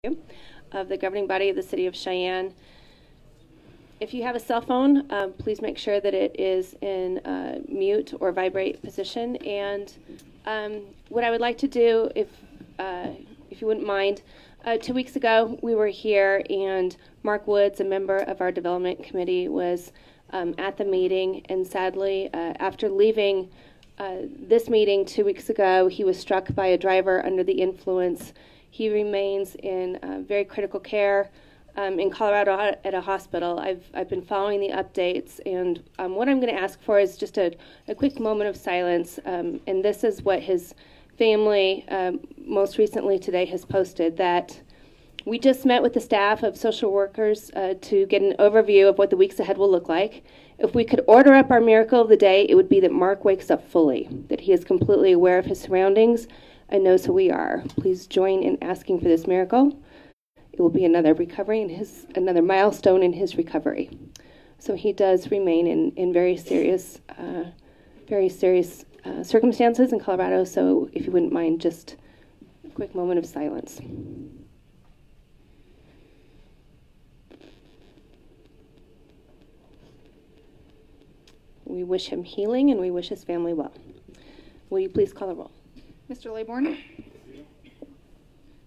of the governing body of the City of Cheyenne. If you have a cell phone, please make sure that it is in mute or vibrate position. And what I would like to do, if you wouldn't mind, 2 weeks ago we were here and Mark Woods, a member of our development committee, was at the meeting, and sadly, after leaving this meeting 2 weeks ago, he was struck by a driver under the influence. He remains in very critical care in Colorado at a hospital. I've been following the updates, and what I'm going to ask for is just a quick moment of silence. And this is what his family most recently today has posted, that we just met with the staff of social workers to get an overview of what the weeks ahead will look like. If we could order up our miracle of the day, it would be that Mark wakes up fully, that he is completely aware of his surroundings and knows who we are. Please join in asking for this miracle. It will be another recovery and another milestone in his recovery. So he does remain in very serious circumstances in Colorado. So if you wouldn't mind, just a quick moment of silence. We wish him healing and we wish his family well. Will you please call the roll? Mr. Laybourne?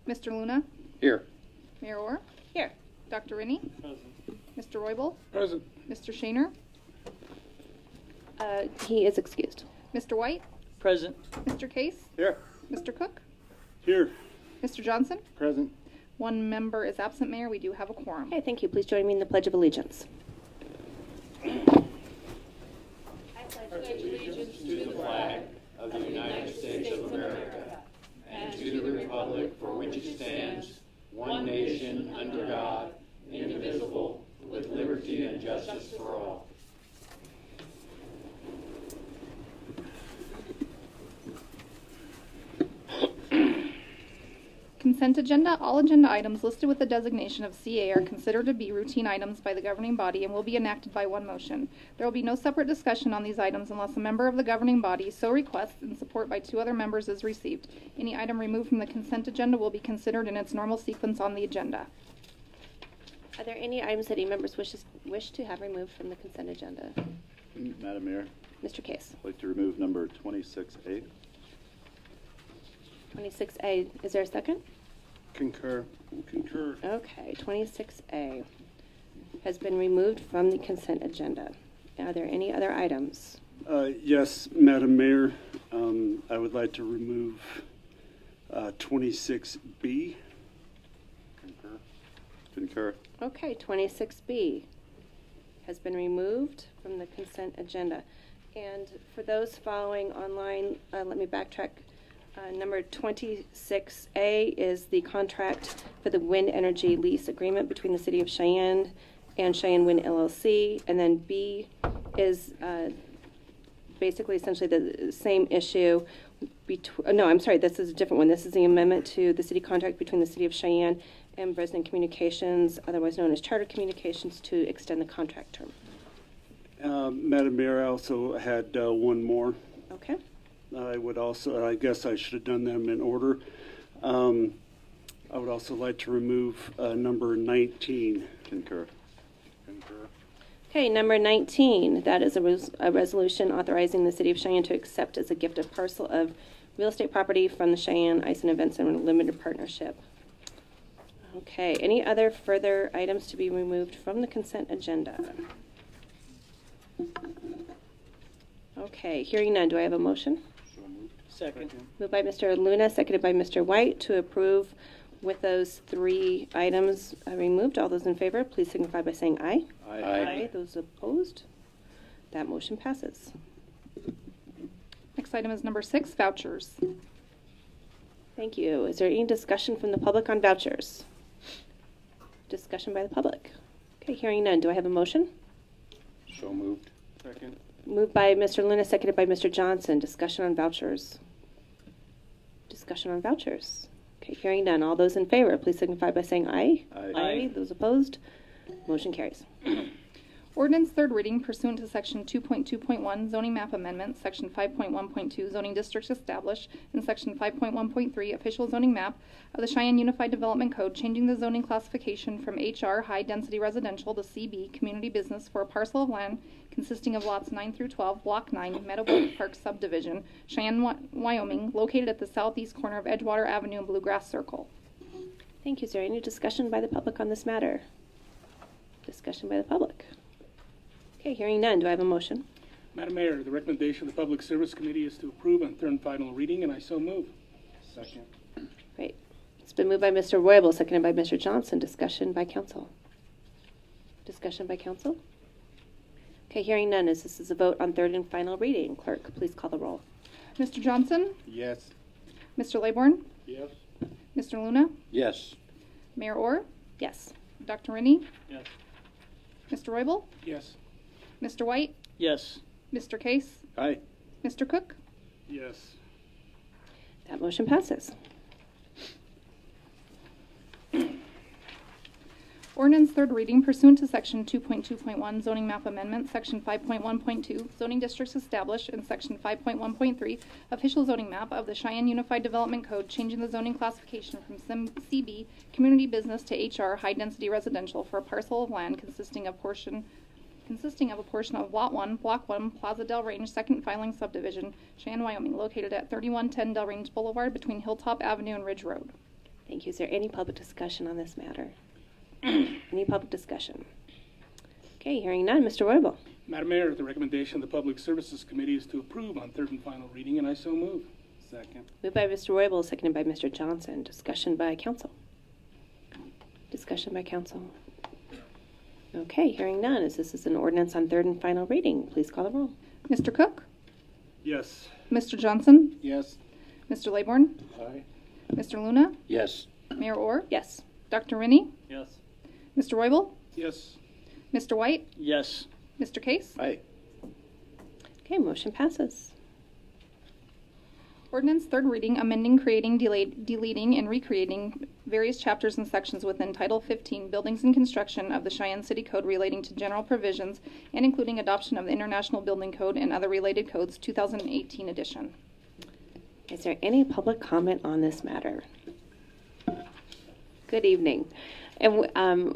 Mr. Luna? Here. Mayor Orr? Here. Dr. Rennie? Present. Mr. Roybal? Present. Mr. Shaner? He is excused. Mr. White? Present. Mr. Case? Here. Mr. Cook? Here. Mr. Johnson? Present. One member is absent, Mayor. We do have a quorum. Okay, thank you. Please join me in the Pledge of Allegiance. To the flag of the United States of America and to the republic for which it stands, one nation under God, indivisible, with liberty and justice for all. Consent agenda. All agenda items listed with the designation of CA are considered to be routine items by the governing body and will be enacted by one motion. There will be no separate discussion on these items unless a member of the governing body so requests and support by two other members is received. Any item removed from the consent agenda will be considered in its normal sequence on the agenda. Are there any items that any members wish to have removed from the consent agenda? Madam Mayor, Mr. Case. I'd like to remove number 26A. 26A. Is there a second? Concur. Concur. Okay, 26A has been removed from the consent agenda. Are there any other items? Yes, Madam Mayor, I would like to remove 26B. Concur. Concur. Okay, 26B has been removed from the consent agenda. And for those following online, let me backtrack. Number 26A is the contract for the wind energy lease agreement between the City of Cheyenne and Cheyenne Wind LLC. And then B is basically essentially the same issue. No, I'm sorry, this is a different one. This is the amendment to the city contract between the City of Cheyenne and Bresnan Communications, otherwise known as Charter Communications, to extend the contract term. Madam Mayor, I also had one more. Okay. I would also, I guess I should have done them in order. I would also like to remove number 19. Concur. Concur. Okay, number 19, that is a resolution authorizing the City of Cheyenne to accept as a gift a parcel of real estate property from the Cheyenne Ice and Events and Limited Partnership. Okay, any other further items to be removed from the consent agenda? Okay, hearing none, do I have a motion? Second. Moved by Mr. Luna, seconded by Mr. White to approve with those three items removed. All those in favor, please signify by saying aye. Aye. Aye. Those opposed? That motion passes. Next item is number 6, vouchers. Thank you. Is there any discussion from the public on vouchers? Discussion by the public. Okay, hearing none. Do I have a motion? So moved. Second. Moved by Mr. Luna, seconded by Mr. Johnson. Discussion on vouchers. Discussion on vouchers. Okay, hearing none. All those in favor, please signify by saying aye. Aye. Aye. Those opposed? Motion carries. Ordinance third reading pursuant to section 2.2.1 zoning map amendment, section 5.1.2 zoning districts established, and section 5.1.3 official zoning map of the Cheyenne Unified Development Code, changing the zoning classification from HR high density residential to CB community business for a parcel of land consisting of lots 9 through 12, block 9, Meadowbrook Park subdivision, Cheyenne, Wyoming, located at the southeast corner of Edgewater Avenue and Bluegrass Circle. Thank you. Is there any discussion by the public on this matter? Discussion by the public. Okay, hearing none. Do I have a motion? Madam Mayor, the recommendation of the Public Service Committee is to approve on third and final reading, and I so move. Second. Great. It's been moved by Mr. Roybal, seconded by Mr. Johnson. Discussion by council. Discussion by council. Okay, hearing none. As this is a vote on third and final reading, clerk, please call the roll. Mr. Johnson? Yes. Mr. Laybourne? Yes. Mr. Luna? Yes. Mayor Orr? Yes. Dr. Rennie? Yes. Mr. Roybal? Yes. Mr. White? Yes. Mr. Case? Aye. Mr. Cook? Yes. That motion passes. Ordinance third reading pursuant to section 2.2.1 zoning map amendment, section 5.1.2 zoning districts established, and section 5.1.3 official zoning map of the Cheyenne Unified Development Code, changing the zoning classification from CB community business to HR high density residential for a parcel of land consisting of a portion of Lot 1, Block 1, Plaza Del Range, second filing subdivision, Cheyenne, Wyoming, located at 3110 Del Range Boulevard between Hilltop Avenue and Ridge Road. Thank you. Is there any public discussion on this matter? Any public discussion? Okay, hearing none. Mr. Roybal. Madam Mayor, the recommendation of the Public Services Committee is to approve on third and final reading, and I so move. Second. Moved by Mr. Roybal, seconded by Mr. Johnson. Discussion by council. Discussion by council. Okay, hearing none. As this is an ordinance on third and final reading, please call the roll. Mr. Cook? Yes. Mr. Johnson? Yes. Mr. Laybourne? Aye. Mr. Luna? Yes. Mayor Orr? Yes. Dr. Rennie? Yes. Mr. Roybal? Yes. Mr. White? Yes. Mr. Case? Aye. Okay, motion passes. Ordinance third reading, amending, creating, deleting, and recreating various chapters and sections within Title 15, Buildings and Construction of the Cheyenne City Code relating to general provisions and including adoption of the International Building Code and other related codes, 2018 edition. Is there any public comment on this matter? Good evening. And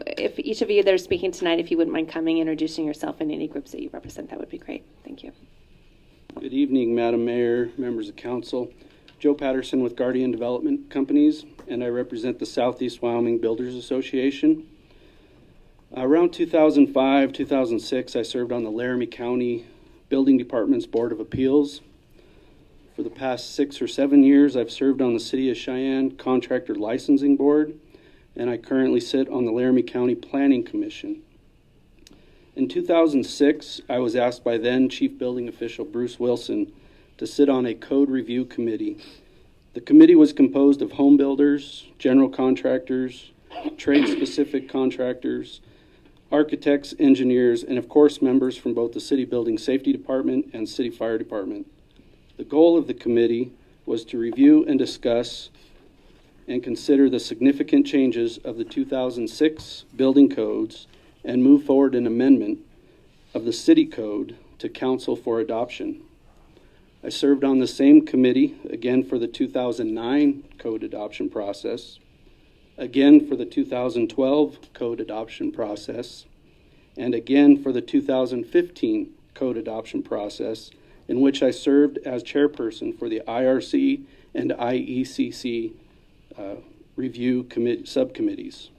if each of you that are speaking tonight, if you wouldn't mind coming, introducing yourself and any groups that you represent, that would be great. Thank you. Good evening, Madam Mayor, members of council. Joe Patterson with Guardian Development Companies, and I represent the Southeast Wyoming Builders Association. Around 2005, 2006, I served on the Laramie County Building Department's Board of Appeals. For the past 6 or 7 years, I've served on the City of Cheyenne Contractor Licensing Board, and I currently sit on the Laramie County Planning Commission. In 2006, I was asked by then Chief Building Official Bruce Wilson to sit on a code review committee. The committee was composed of home builders, general contractors, trade-specific contractors, architects, engineers, and of course members from both the City Building Safety Department and City Fire Department. The goal of the committee was to review and discuss and consider the significant changes of the 2006 building codes and move forward an amendment of the city code to council for adoption. I served on the same committee again for the 2009 code adoption process, again for the 2012 code adoption process, and again for the 2015 code adoption process, in which I served as chairperson for the IRC and IECC review subcommittees.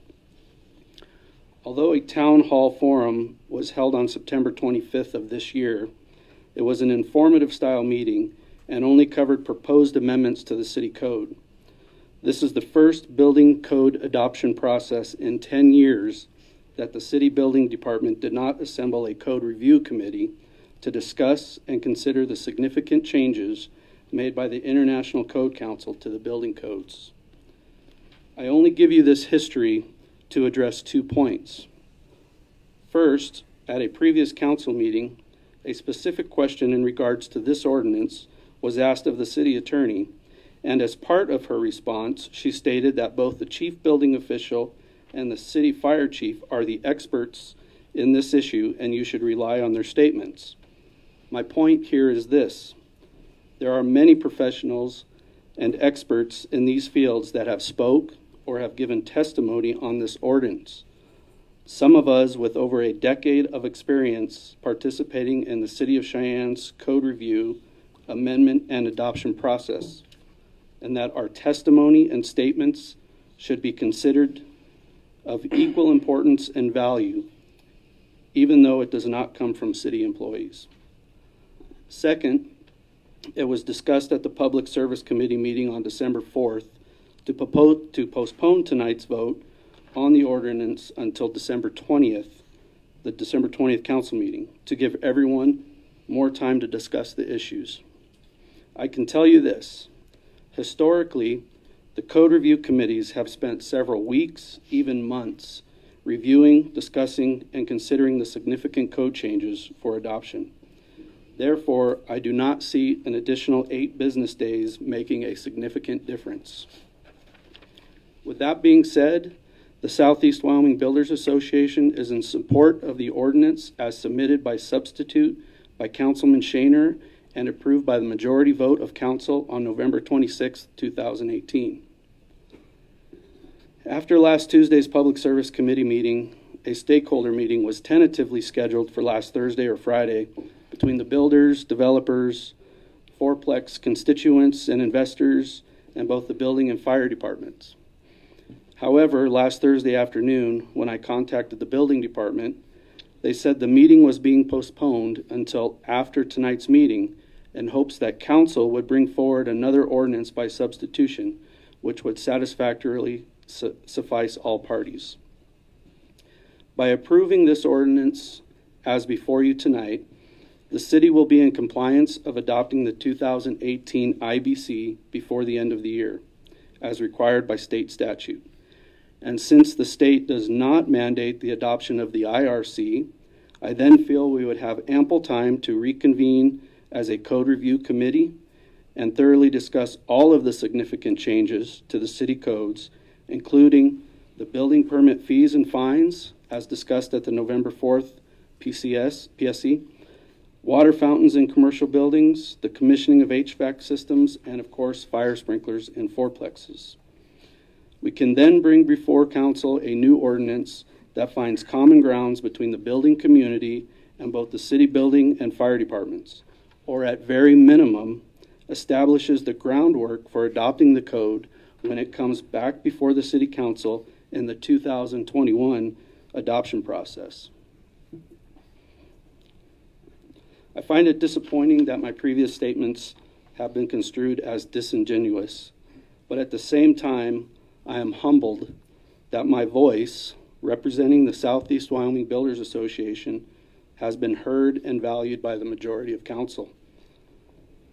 Although a town hall forum was held on September 25th of this year, it was an informative style meeting and only covered proposed amendments to the city code. This is the first building code adoption process in 10 years that the city building department did not assemble a code review committee to discuss and consider the significant changes made by the International Code Council to the building codes. I only give you this history to address 2 points. First, at a previous council meeting, a specific question in regards to this ordinance was asked of the city attorney, and as part of her response, she stated that both the chief building official and the city fire chief are the experts in this issue, and you should rely on their statements. My point here is this: there are many professionals and experts in these fields that have spoke or have given testimony on this ordinance. Some of us with over a decade of experience participating in the City of Cheyenne's code review, amendment, and adoption process, and that our testimony and statements should be considered of equal importance and value, even though it does not come from city employees. Second, it was discussed at the Public Service Committee meeting on December 4th to postpone tonight's vote on the ordinance until December 20th, the December 20th council meeting, to give everyone more time to discuss the issues. I can tell you this: historically, the code review committees have spent several weeks, even months, reviewing, discussing, and considering the significant code changes for adoption. Therefore, I do not see an additional 8 business days making a significant difference. With that being said, the Southeast Wyoming Builders Association is in support of the ordinance as submitted by substitute by Councilman Shaner and approved by the majority vote of council on November 26, 2018. After last Tuesday's Public Service Committee meeting, a stakeholder meeting was tentatively scheduled for last Thursday or Friday between the builders, developers, fourplex constituents, and investors, and both the building and fire departments. However, last Thursday afternoon, when I contacted the building department, they said the meeting was being postponed until after tonight's meeting in hopes that council would bring forward another ordinance by substitution, which would satisfactorily suffice all parties. By approving this ordinance as before you tonight, the city will be in compliance of adopting the 2018 IBC before the end of the year, as required by state statute. And since the state does not mandate the adoption of the IRC, I then feel we would have ample time to reconvene as a code review committee and thoroughly discuss all of the significant changes to the city codes, including the building permit fees and fines, as discussed at the November 4th PSC, water fountains in commercial buildings, the commissioning of HVAC systems, and of course, fire sprinklers in fourplexes. We can then bring before council a new ordinance that finds common grounds between the building community and both the city building and fire departments, or at very minimum, establishes the groundwork for adopting the code when it comes back before the city council in the 2021 adoption process. I find it disappointing that my previous statements have been construed as disingenuous, but at the same time, I am humbled that my voice, representing the Southeast Wyoming Builders Association, has been heard and valued by the majority of council.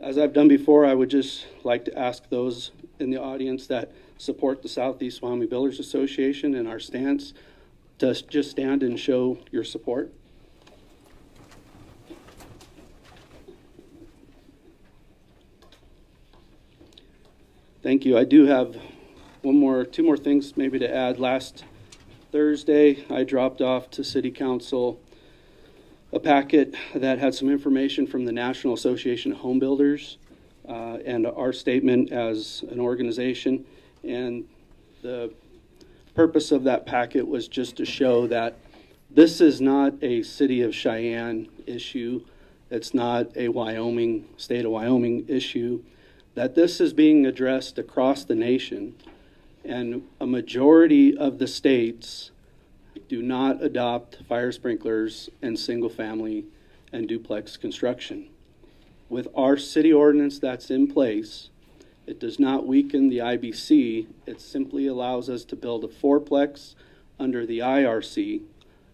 As I've done before, I would just like to ask those in the audience that support the Southeast Wyoming Builders Association and our stance to just stand and show your support. Thank you. I do have two more things maybe to add. Last Thursday, I dropped off to City Council a packet that had some information from the National Association of Home Builders and our statement as an organization. And the purpose of that packet was just to show that this is not a City of Cheyenne issue. It's not a state of Wyoming issue. That this is being addressed across the nation, and a majority of the states do not adopt fire sprinklers in single family and duplex construction. With our city ordinance that's in place, it does not weaken the IBC. It simply allows us to build a fourplex under the IRC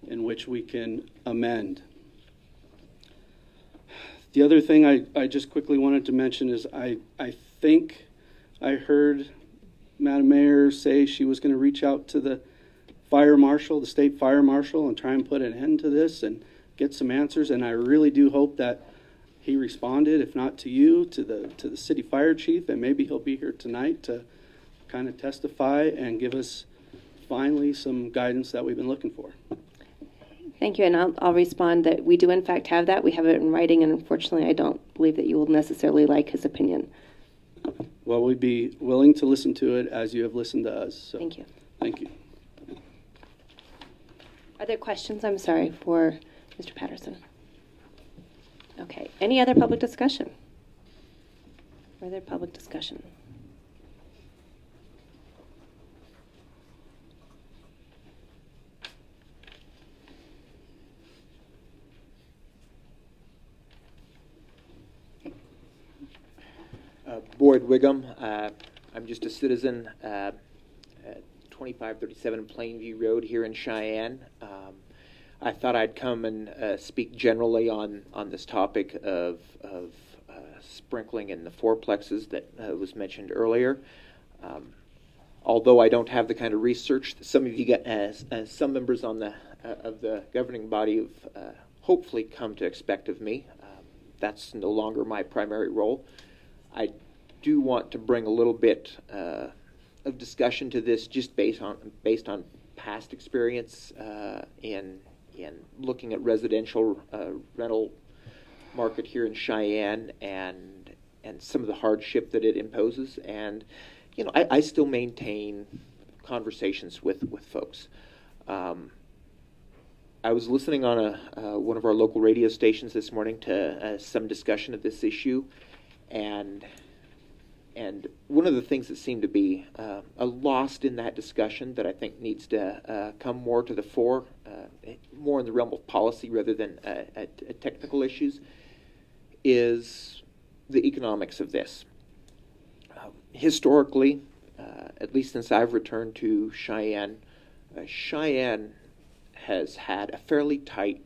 in which we can amend. The other thing I just quickly wanted to mention is I think I heard Madam Mayor say she was going to reach out to the fire marshal, the state fire marshal, and try and put an end to this and get some answers. And I really do hope that he responded, if not to you, to the city fire chief, and maybe he'll be here tonight to kind of testify and give us finally some guidance that we've been looking for. Thank you, and I'll respond that we do in fact have that. We have it in writing, and unfortunately I don't believe that you will necessarily like his opinion. Well, we'd be willing to listen to it as you have listened to us. So, Thank you. Thank you. Are there questions, I'm sorry, for Mr. Patterson? Okay, any other public discussion? Further public discussion? Boyd Wiggum. I'm just a citizen at 2537 Plainview Road here in Cheyenne. I thought I'd come and speak generally on this topic of sprinkling in the fourplexes that was mentioned earlier. Although I don't have the kind of research that some of you got, some members on the of the governing body have hopefully come to expect of me. That's no longer my primary role. I do want to bring a little bit of discussion to this, just based on past experience in looking at residential rental market here in Cheyenne and some of the hardship that it imposes. And you know, I still maintain conversations with folks. I was listening on one of our local radio stations this morning to some discussion of this issue, and one of the things that seemed to be lost in that discussion that I think needs to come more to the fore, more in the realm of policy rather than technical issues, is the economics of this. Historically, at least since I've returned to Cheyenne, Cheyenne has had a fairly tight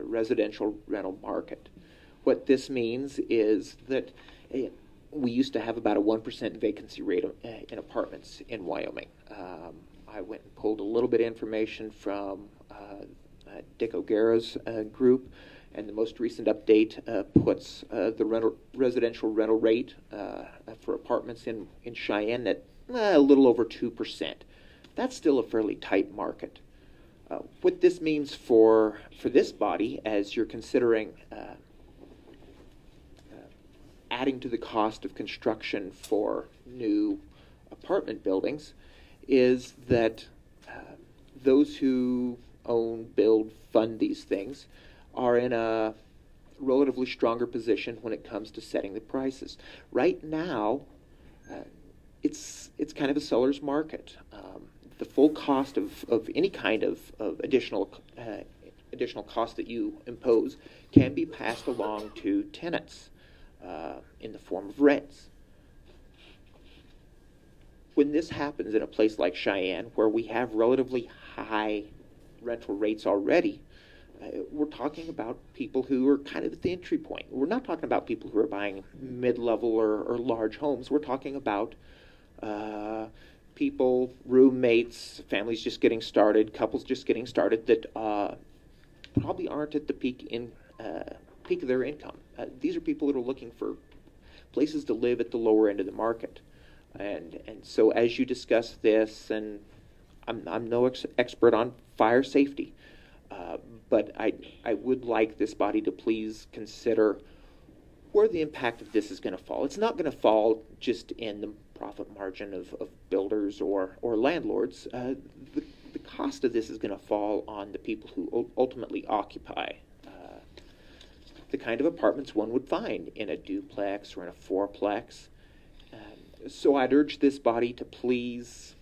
residential rental market. What this means is that we used to have about a 1% vacancy rate in apartments in Wyoming. I went and pulled a little bit of information from Dick O'Gara's group, and the most recent update puts the residential rental rate for apartments in Cheyenne at a little over 2%. That's still a fairly tight market. What this means for this body, as you're considering adding to the cost of construction for new apartment buildings, is that those who own, build, fund these things are in a relatively stronger position when it comes to setting the prices. Right now, it's kind of a seller's market. The full cost of any kind of additional cost that you impose can be passed along to tenants in the form of rents. When this happens in a place like Cheyenne, where we have relatively high rental rates already, we're talking about people who are kind of at the entry point. We're not talking about people who are buying mid-level or large homes. We're talking about people, roommates, families just getting started, couples just getting started that probably aren't at the peak of their income. These are people that are looking for places to live at the lower end of the market. And so as you discuss this, and I'm no expert on fire safety, but I would like this body to please consider where the impact of this is going to fall. It's not going to fall just in the profit margin of builders or landlords. The cost of this is going to fall on the people who ultimately occupy the kind of apartments one would find in a duplex or in a fourplex. So I'd urge this body to please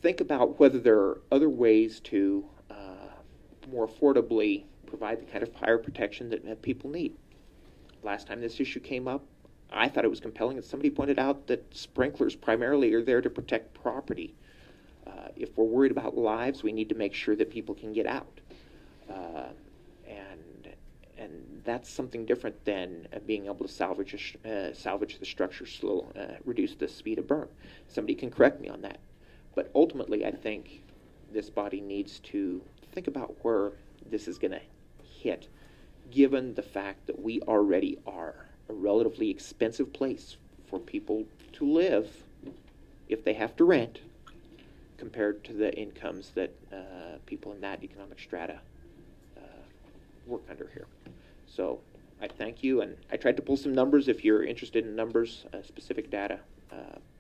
think about whether there are other ways to more affordably provide the kind of fire protection that people need. Last time this issue came up, I thought it was compelling, and somebody pointed out that sprinklers primarily are there to protect property. If we're worried about lives, we need to make sure that people can get out. And that's something different than being able to salvage the structure, reduce the speed of burn. Somebody can correct me on that. But ultimately, I think this body needs to think about where this is going to hit, given the fact that we already are a relatively expensive place for people to live if they have to rent, compared to the incomes that people in that economic strata work under here. So I thank you, and I tried to pull some numbers if you're interested in numbers, specific data,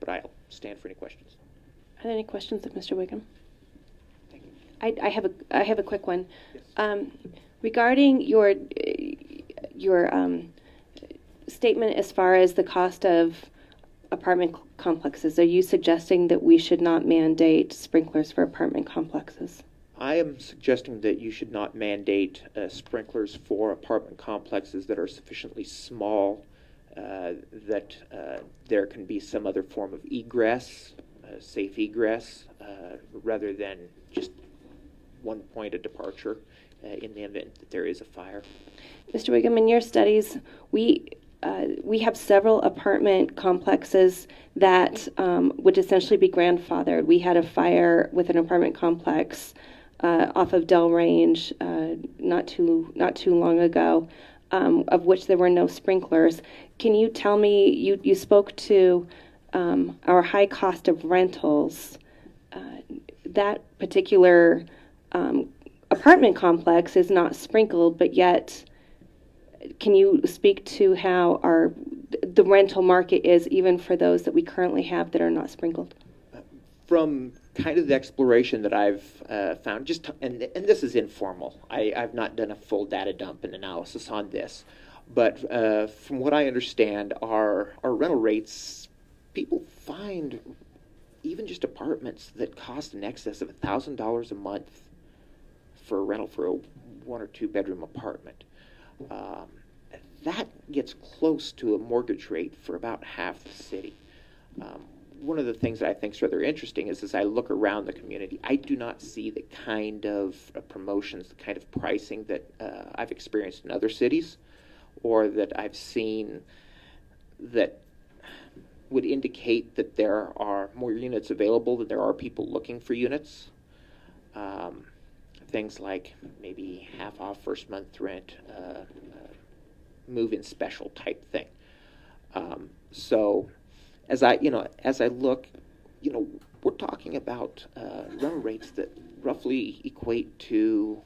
but I'll stand for any questions. Are there any questions of Mr. Wiggum? Thank you. I have a quick one. Yes. Regarding your statement as far as the cost of apartment complexes, are you suggesting that we should not mandate sprinklers for apartment complexes? I am suggesting that you should not mandate sprinklers for apartment complexes that are sufficiently small that there can be some other form of egress, safe egress, rather than just one point of departure in the event that there is a fire. Mr. Wiggum, in your studies, we have several apartment complexes that would essentially be grandfathered. We had a fire with an apartment complex off of Del Range not too long ago, of which there were no sprinklers. Can you tell me, you spoke to our high cost of rentals. That particular apartment complex is not sprinkled, but yet can you speak to how the rental market is even for those that we currently have that are not sprinkled? From kind of the exploration that I've found, and this is informal. I've not done a full data dump and analysis on this, but from what I understand, our rental rates, people find even just apartments that cost in excess of $1,000 a month for a rental for a 1 or 2 bedroom apartment. That gets close to a mortgage rate for about half the city. One of the things that I think is rather interesting is as I look around the community, I do not see the kind of promotions, the kind of pricing that I've experienced in other cities, or that I've seen that would indicate that there are more units available than there are people looking for units. Things like maybe half off first month rent, move-in special type thing. So as I look, we're talking about rental rates that roughly equate to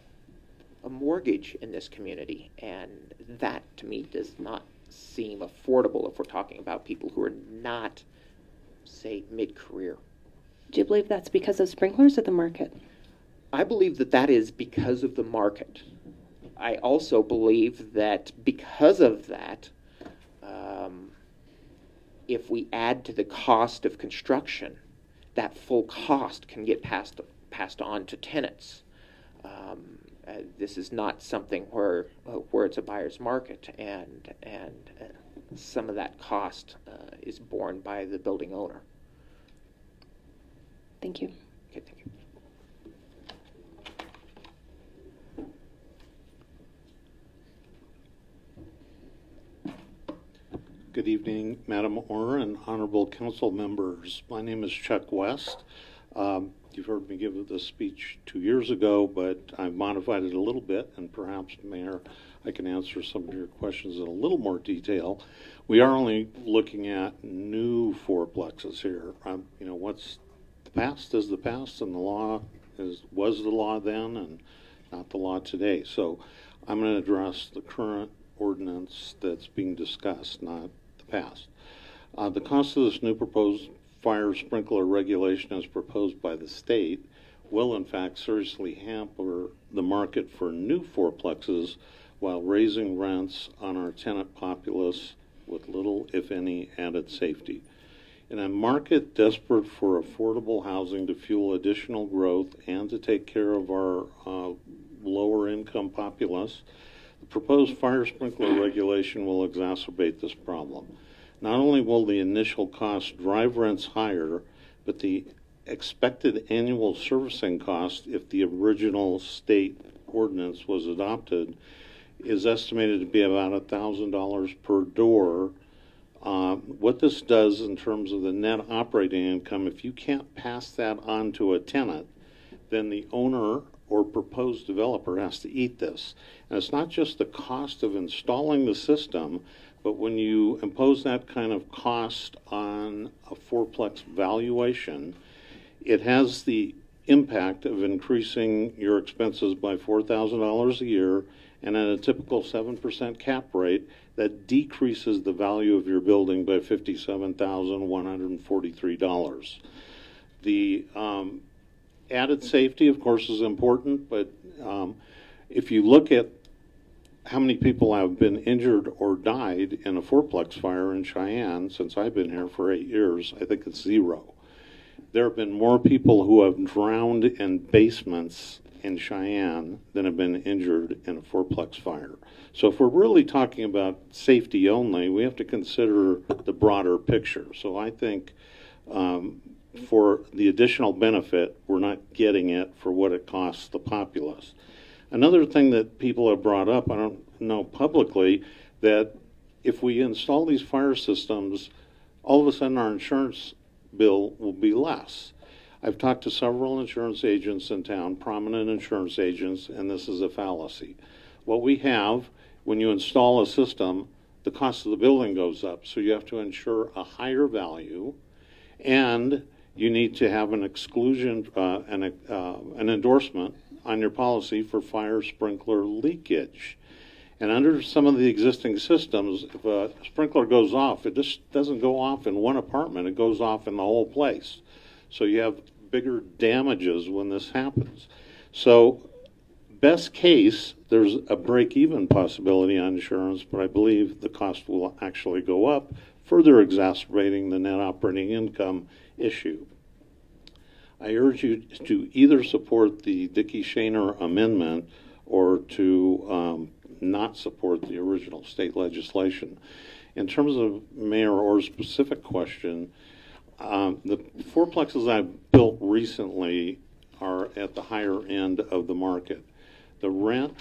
a mortgage in this community, and that to me does not seem affordable if we're talking about people who are not, say, mid-career. Do you believe that's because of sprinklers or the market? I believe that is because of the market. I also believe that because of that, if we add to the cost of construction, that full cost can get passed on to tenants. This is not something where it's a buyer's market, and some of that cost is borne by the building owner. Thank you. Okay, thank you. Good evening, Madam Orr and honorable council members. My name is Chuck West. You've heard me give this speech 2 years ago, but I've modified it a little bit, and perhaps, Mayor, I can answer some of your questions in a little more detail. We are only looking at new fourplexes here. What's the past is the past, and the law was the law then and not the law today. So I'm going to address the current ordinance that's being discussed, not the past. The cost of this new proposed fire sprinkler regulation as proposed by the state will in fact seriously hamper the market for new fourplexes while raising rents on our tenant populace with little, if any, added safety. In a market desperate for affordable housing to fuel additional growth and to take care of our lower income populace, the proposed fire sprinkler regulation will exacerbate this problem. Not only will the initial cost drive rents higher, but the expected annual servicing cost, if the original state ordinance was adopted, is estimated to be about $1,000 per door. What this does in terms of the net operating income, if you can't pass that on to a tenant, then the owner or proposed developer has to eat this. And it's not just the cost of installing the system, but when you impose that kind of cost on a fourplex valuation, It has the impact of increasing your expenses by $4,000 a year, and at a typical 7% cap rate, that decreases the value of your building by $57,143. The added safety, of course, is important, but if you look at how many people have been injured or died in a fourplex fire in Cheyenne since I've been here for 8 years, I think it's 0. There have been more people who have drowned in basements in Cheyenne than have been injured in a fourplex fire. So if we're really talking about safety only, we have to consider the broader picture. So I think for the additional benefit, we're not getting it for what it costs the populace. Another thing that people have brought up, I don't know publicly, that if we install these fire systems, all of a sudden our insurance bill will be less. I've talked to several insurance agents in town, prominent insurance agents, and this is a fallacy. What we have, when you install a system, the cost of the building goes up, so you have to insure a higher value, and you need to have an exclusion, an endorsement on your policy for fire sprinkler leakage. And under some of the existing systems, if a sprinkler goes off, it just doesn't go off in one apartment, it goes off in the whole place. So you have bigger damages when this happens. So best case, there's a break-even possibility on insurance, but I believe the cost will actually go up, further exacerbating the net operating income issue. I urge you to either support the Dickey-Shaner amendment or to not support the original state legislation. In terms of Mayor Orr's specific question, the fourplexes I've built recently are at the higher end of the market. The rent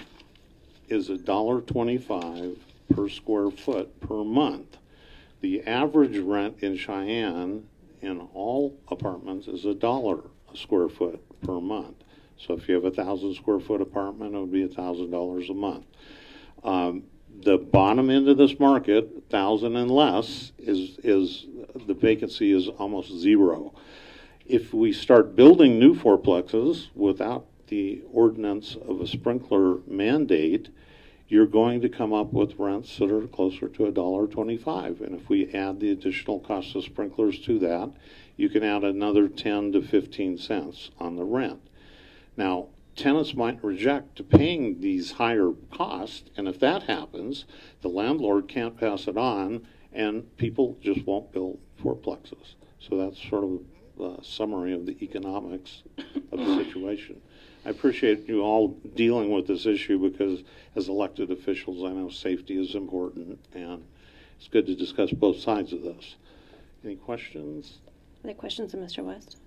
is $1.25 per square foot per month. The average rent in Cheyenne in all apartments is $1 a square foot per month. So if you have a 1,000 square foot apartment, it would be $1,000 a month. The bottom end of this market, 1,000 and less, is the vacancy is almost 0. If we start building new fourplexes without the ordinance of a sprinkler mandate, you're going to come up with rents that are closer to $1.25. And if we add the additional cost of sprinklers to that, you can add another 10 to 15 cents on the rent. Now, tenants might reject paying these higher costs, and if that happens, the landlord can't pass it on, and people just won't build fourplexes. So that's sort of a summary of the economics of the situation. I appreciate you all dealing with this issue because as elected officials, I know safety is important, and it's good to discuss both sides of this. Any questions? Any questions of Mr. West?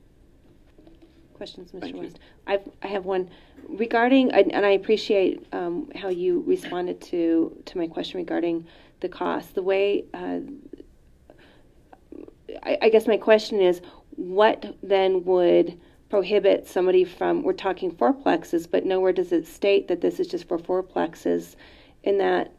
Questions, Mr. Thank you. West? I have one regarding, and I appreciate how you responded to my question regarding the cost. The way, I guess my question is, what then would prohibit somebody from, we're talking fourplexes, but nowhere does it state that this is just for fourplexes, in that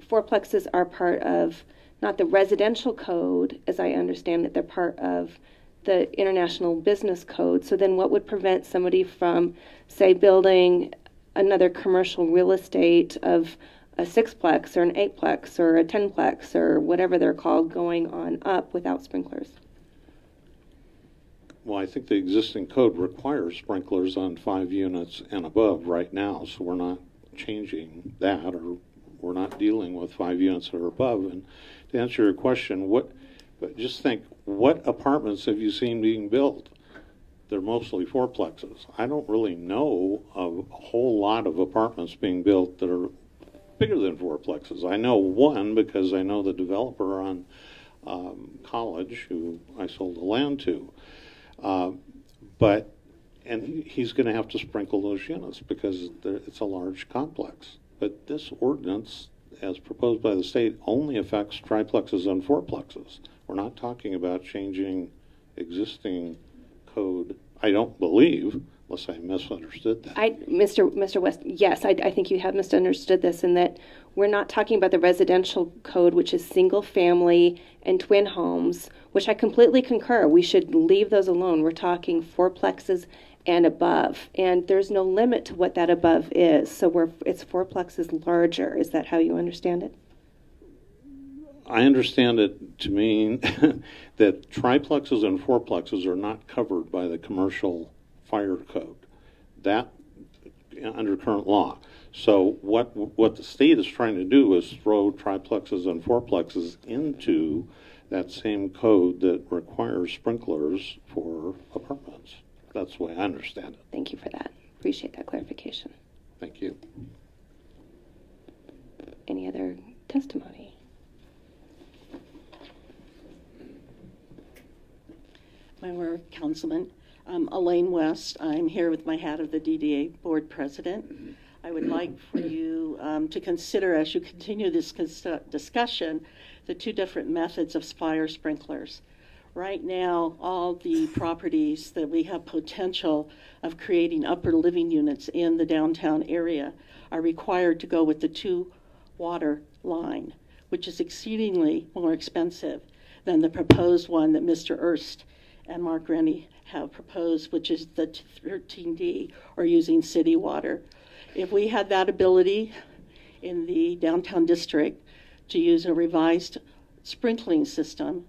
fourplexes are part of, not the residential code, as I understand it, they're part of the International Business Code. So then what would prevent somebody from, say, building another commercial real estate of a 6-plex or an 8-plex or a 10-plex or whatever they're called going on up without sprinklers? Well, I think the existing code requires sprinklers on 5 units and above right now, so we're not changing that, or we're not dealing with 5 units or above. And to answer your question, but just think, what apartments have you seen being built? They're mostly fourplexes. I don't really know of a whole lot of apartments being built that are bigger than fourplexes. I know one because I know the developer on College who I sold the land to. And he's going to have to sprinkle those units because it's a large complex. But this ordinance, as proposed by the state, only affects triplexes and fourplexes. We're not talking about changing existing code. I don't believe unless I misunderstood that. Mr. West, yes, I think you have misunderstood this in that we're not talking about the residential code, which is single family and twin homes, which I completely concur. We should leave those alone. We're talking fourplexes and above, and there's no limit to what that above is. So it's fourplexes larger. Is that how you understand it? I understand it to mean that triplexes and fourplexes are not covered by the commercial fire code, that under current law. So what the state is trying to do is throw triplexes and fourplexes into that same code that requires sprinklers for apartments. That's the way I understand it. Thank you for that. Appreciate that clarification. Thank you. Any other testimony? My Councilman, Elaine West. I'm here with my hat of the DDA Board President. I would like for you to consider, as you continue this discussion, the two different methods of fire sprinklers. Right now, all the properties that we have potential of creating upper living units in the downtown area are required to go with the 2-water line, which is exceedingly more expensive than the proposed one that Mr. Erst and Mark Rennie have proposed, which is the 13D, or using city water. If we had that ability in the downtown district to use a revised sprinkling system,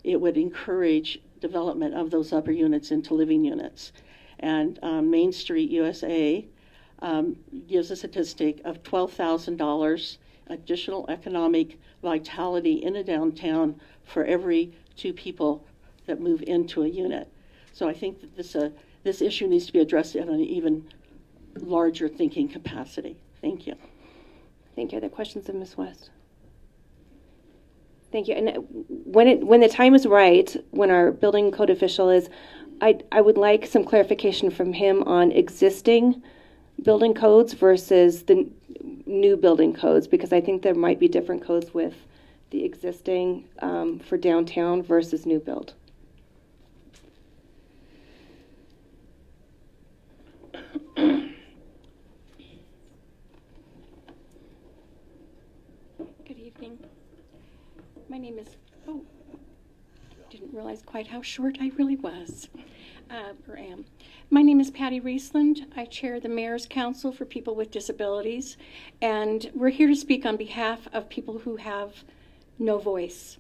it would encourage development of those upper units into living units. And Main Street USA gives a statistic of $12,000 additional economic vitality in a downtown for every 2 people that move into a unit. So I think that this issue needs to be addressed at an even larger thinking capacity. Thank you. Thank you. Are there questions of Ms. West? Thank you. And when the time is right, when our building code official is, I would like some clarification from him on existing building codes versus the new building codes, because I think there might be different codes with the existing for downtown versus new build. Good evening. My name is, didn't realize quite how short I really was, or am. My name is Patty Riesland. I chair the Mayor's Council for People with Disabilities, and we're here to speak on behalf of people who have no voice.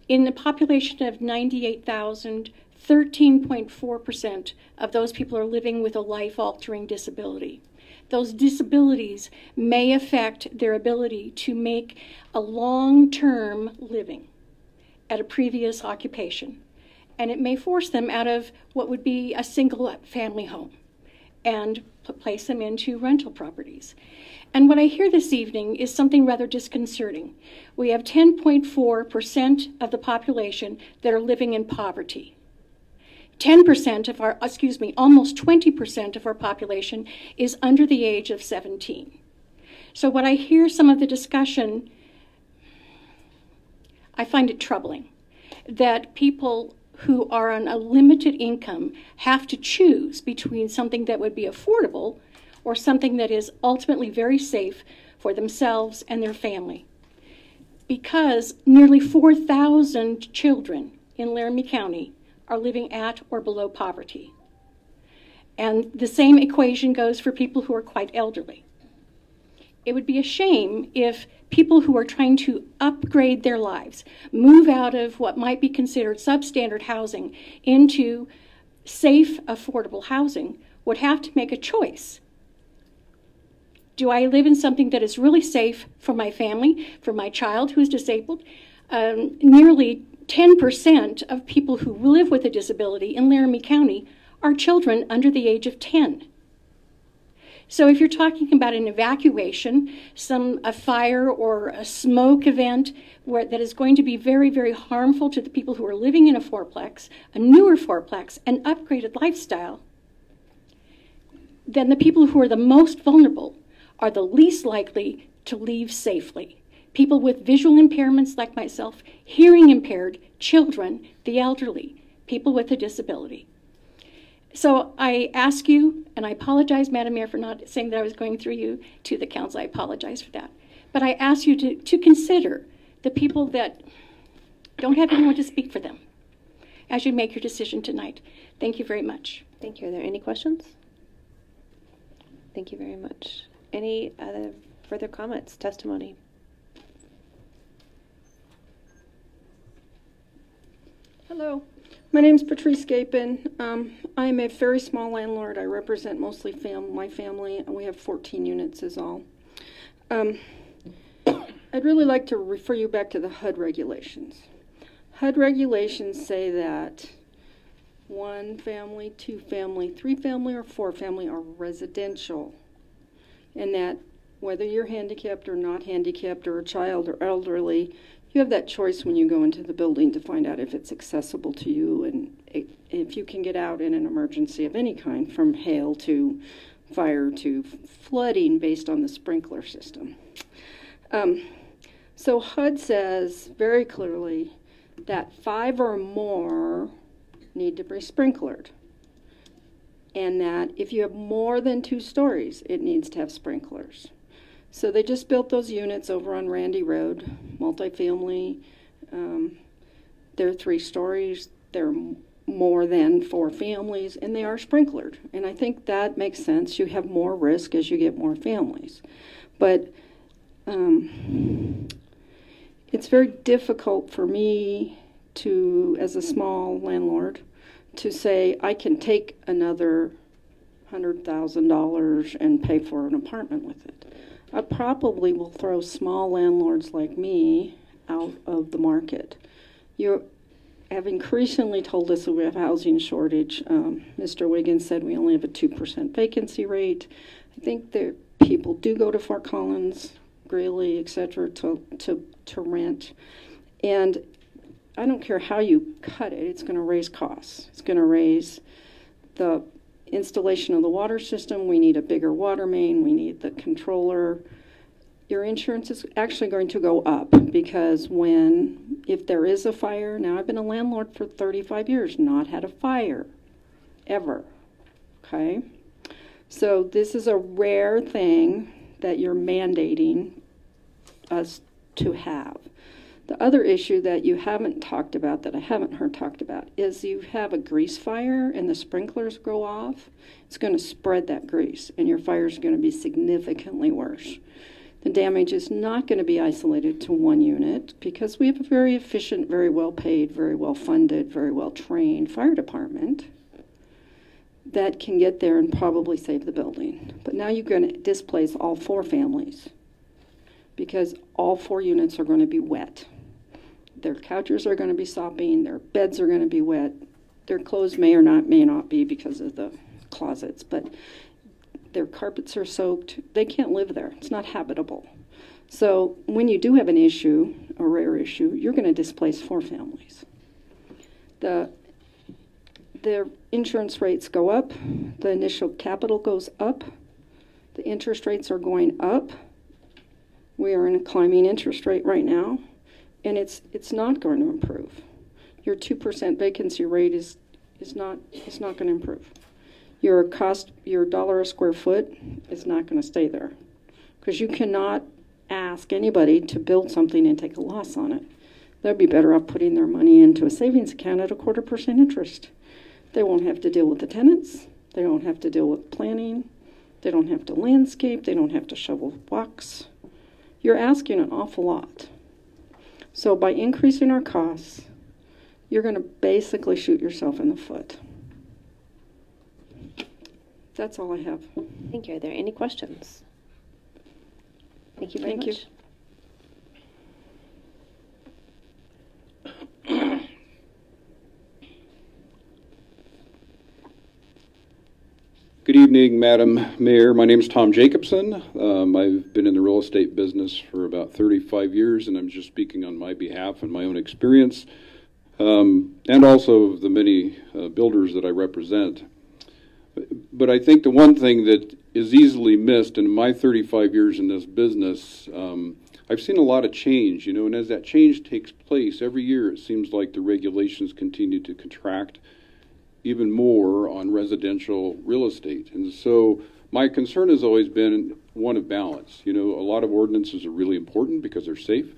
In the population of 98,000, 13.4% of those people are living with a life-altering disability. Those disabilities may affect their ability to make a long-term living at a previous occupation, and it may force them out of what would be a single-family home and place them into rental properties. And what I hear this evening is something rather disconcerting. We have 10.4% of the population that are living in poverty. 10% of our, almost 20% of our population is under the age of 17. So when I hear some of the discussion, I find it troubling that people who are on a limited income have to choose between something that would be affordable or something that is ultimately very safe for themselves and their family. Because nearly 4,000 children in Laramie County are living at or below poverty. And the same equation goes for people who are quite elderly. It would be a shame if people who are trying to upgrade their lives, move out of what might be considered substandard housing into safe, affordable housing, would have to make a choice. Do I live in something that is really safe for my family, for my child who is disabled? Nearly 10% of people who live with a disability in Laramie County are children under the age of 10. So if you're talking about an evacuation, a fire or a smoke event that is going to be very, very harmful to the people who are living in a fourplex, a newer fourplex, an upgraded lifestyle, then the people who are the most vulnerable are the least likely to leave safely. People with visual impairments like myself, hearing impaired, children, the elderly, people with a disability. So I ask you, and I apologize, Madam Mayor, for not saying that I was going through you to the council. I apologize for that. But I ask you to consider the people that don't have anyone to speak for them as you make your decision tonight. Thank you very much. Thank you. Are there any questions? Thank you very much. Any other further comments, testimony? Hello, my name's Patrice Gapin. I'm a very small landlord. I represent mostly my family, and we have 14 units is all. I'd really like to refer you back to the HUD regulations. HUD regulations say that 1 family, 2 family, 3 family, or 4 family are residential, and that whether you're handicapped or not handicapped or a child or elderly, you have that choice when you go into the building to find out if it's accessible to you and if you can get out in an emergency of any kind, from hail to fire to flooding based on the sprinkler system. So HUD says very clearly that 5 or more need to be sprinklered, and that if you have more than 2 stories, it needs to have sprinklers. So they just built those units over on Randy Road, multifamily. They're 3 stories. They're more than 4 families, and they are sprinklered. And I think that makes sense. You have more risk as you get more families. But it's very difficult for me to, as a small landlord, to say I can take another $100,000 and pay for an apartment with it. I probably will throw small landlords like me out of the market. You have increasingly told us that we have a housing shortage. Mr. Wiggins said we only have a 2% vacancy rate. I think that people do go to Fort Collins, Greeley, etc., to rent. And I don't care how you cut it, it's going to raise costs. It's going to raise the installation of the water system. We need a bigger water main. We need the controller. Your insurance is actually going to go up because if there is a fire, now I've been a landlord for 35 years, not had a fire, ever, okay? So this is a rare thing that you're mandating us to have. The other issue that you haven't talked about, that I haven't heard talked about, is you have a grease fire and the sprinklers go off. It's going to spread that grease, and your fire is going to be significantly worse. The damage is not going to be isolated to 1 unit because we have a very efficient, very well paid, very well funded, very well trained fire department that can get there and probably save the building. But now you're going to displace all 4 families because all 4 units are going to be wet. Their couches are going to be sopping, their beds are going to be wet, their clothes may not be because of the closets, but their carpets are soaked. They can't live there. It's not habitable. So when you do have an issue, a rare issue, you're going to displace 4 families. The insurance rates go up, the initial capital goes up, the interest rates are going up. We are in a climbing interest rate right now, and it's not going to improve. Your 2% vacancy rate is not going to improve. Your dollar a square foot is not going to stay there because you cannot ask anybody to build something and take a loss on it. They'd be better off putting their money into a savings account at a 0.25% interest. They won't have to deal with the tenants. They don't have to deal with planning. They don't have to landscape. They don't have to shovel walks. You're asking an awful lot. So by increasing our costs, you're going to basically shoot yourself in the foot. That's all I have. Thank you. Are there any questions? Thank you very much. You. Good evening, Madam Mayor. My name is Tom Jacobson. I've been in the real estate business for about 35 years, and I'm just speaking on my behalf and my own experience, and also the many builders that I represent. But I think the one thing that is easily missed in my 35 years in this business, I've seen a lot of change, and as that change takes place every year, it seems like the regulations continue to contract. even more on residential real estate. And so my concern has always been one of balance. You know, a lot of ordinances are really important because they're safe.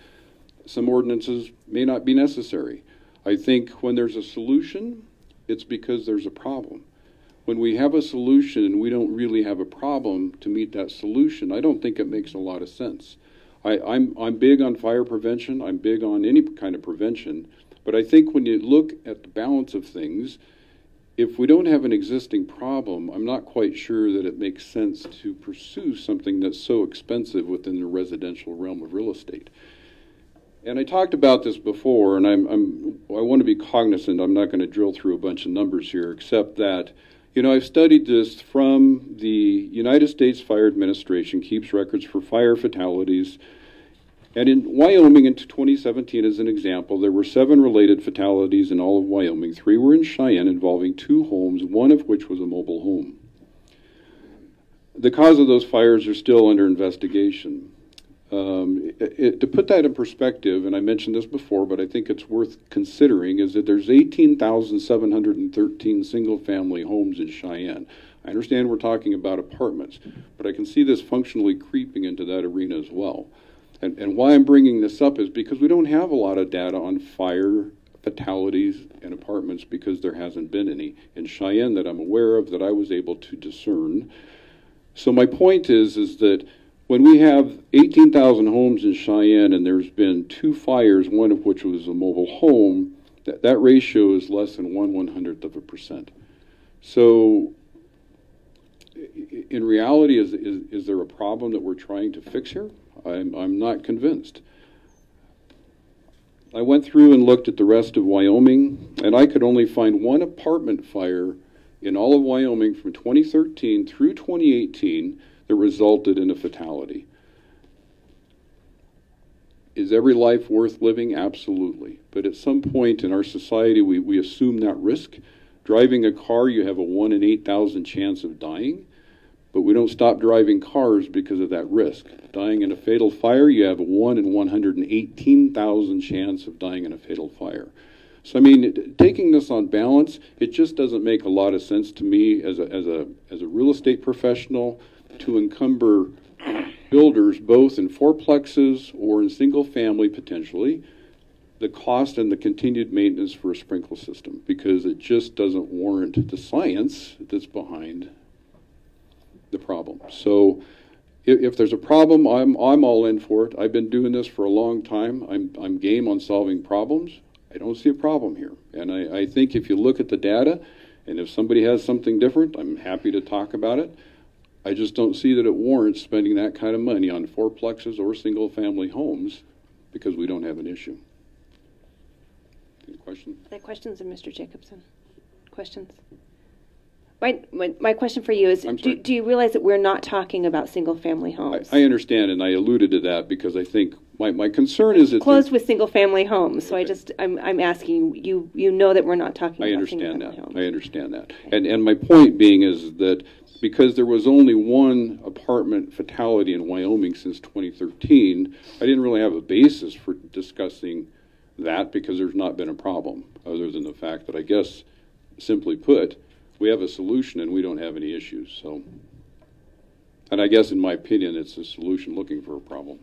Some ordinances may not be necessary. I think when there's a solution, it's because there's a problem. When we have a solution and we don't really have a problem to meet that solution, I don't think it makes a lot of sense. I'm big on fire prevention. I'm big on any kind of prevention. But I think when you look at the balance of things, if we don't have an existing problem, I'm not quite sure that it makes sense to pursue something that's so expensive within the residential realm of real estate. And I talked about this before, and I want to be cognizant. I'm not going to drill through a bunch of numbers here, except that, you know, I've studied this from the United States Fire Administration, keeps records for fire fatalities. And in Wyoming in 2017, as an example, there were 7 related fatalities in all of Wyoming. 3 were in Cheyenne involving 2 homes, one of which was a mobile home. The cause of those fires are still under investigation. To put that in perspective, and I mentioned this before, but I think it's worth considering, is that there's 18,713 single-family homes in Cheyenne. I understand we're talking about apartments, but I can see this functionally creeping into that arena as well. And why I'm bringing this up is because we don't have a lot of data on fire fatalities in apartments because there hasn't been any in Cheyenne that I'm aware of that I was able to discern. So my point is that when we have 18,000 homes in Cheyenne and there's been 2 fires, one of which was a mobile home, that ratio is less than 1/100%. So in reality, is there a problem that we're trying to fix here? I'm not convinced. I went through and looked at the rest of Wyoming, and I could only find 1 apartment fire in all of Wyoming from 2013 through 2018 that resulted in a fatality. Is every life worth living? Absolutely. But at some point in our society, we assume that risk. Driving a car, you have a 1 in 8,000 chance of dying. But we don't stop driving cars because of that risk. Dying in a fatal fire, you have a 1 in 118,000 chance of dying in a fatal fire. So I mean, taking this on balance, it just doesn't make a lot of sense to me as a real estate professional to encumber builders both in fourplexes or in single family potentially, the cost and the continued maintenance for a sprinkler system, because it just doesn't warrant the science that's behind the problem. So if there's a problem, I'm all in for it. I've been doing this for a long time. I'm game on solving problems. I don't see a problem here. And I think if you look at the data, and if somebody has something different, I'm happy to talk about it. I just don't see that it warrants spending that kind of money on fourplexes or single family homes because we don't have an issue. Any questions? Any questions of Mr. Jacobson? Questions? My question for you is, do you realize that we're not talking about single-family homes? I understand, and I alluded to that because I think my concern is that closed with single-family homes. So I'm asking you. You know that we're not talking about single-family homes. I understand that. And my point being is that because there was only 1 apartment fatality in Wyoming since 2013, I didn't really have a basis for discussing that because there's not been a problem, other than the fact that I guess, simply put, we have a solution and we don't have any issues. So, and I guess in my opinion, it's a solution looking for a problem.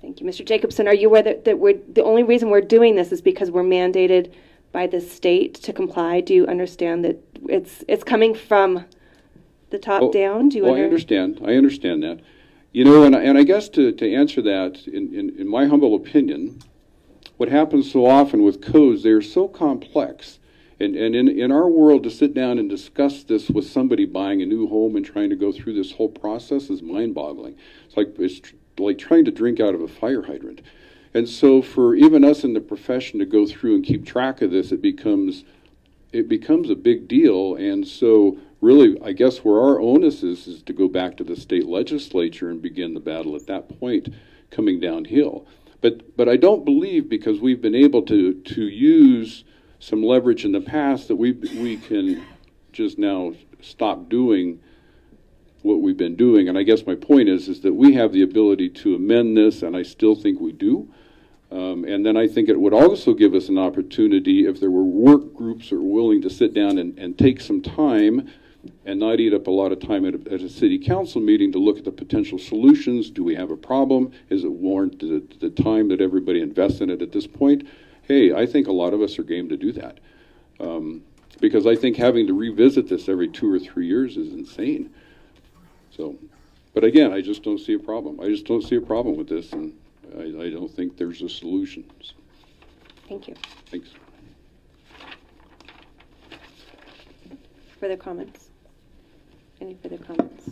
Thank you. Mr. Jacobson, are you aware that the only reason we're doing this is because we're mandated by the state to comply? Do you understand that it's coming from the top down? Do you I understand. I understand that. You know, and I guess to answer that, in my humble opinion, what happens so often with codes, they're so complex. And in our world, to sit down and discuss this with somebody buying a new home and trying to go through this whole process is mind-boggling. It's like trying to drink out of a fire hydrant. And so for even us in the profession to go through and keep track of this, it becomes a big deal. And so really, I guess where our onus is to go back to the state legislature and begin the battle at that point, coming downhill. But I don't believe, because we've been able to use some leverage in the past, that we can just now stop doing what we've been doing. And I guess my point is that we have the ability to amend this, and I still think we do. And then I think it would also give us an opportunity if there were work groups that were willing to sit down and take some time and not eat up a lot of time at a city council meeting to look at the potential solutions. Do we have a problem? Is it warrant the time that everybody invests in it at this point? Hey, I think a lot of us are game to do that. Because I think having to revisit this every 2 or 3 years is insane. So, but again, I just don't see a problem. I just don't see a problem with this, and I don't think there's a solution. So. Thank you. Thanks. Further comments? Any further comments?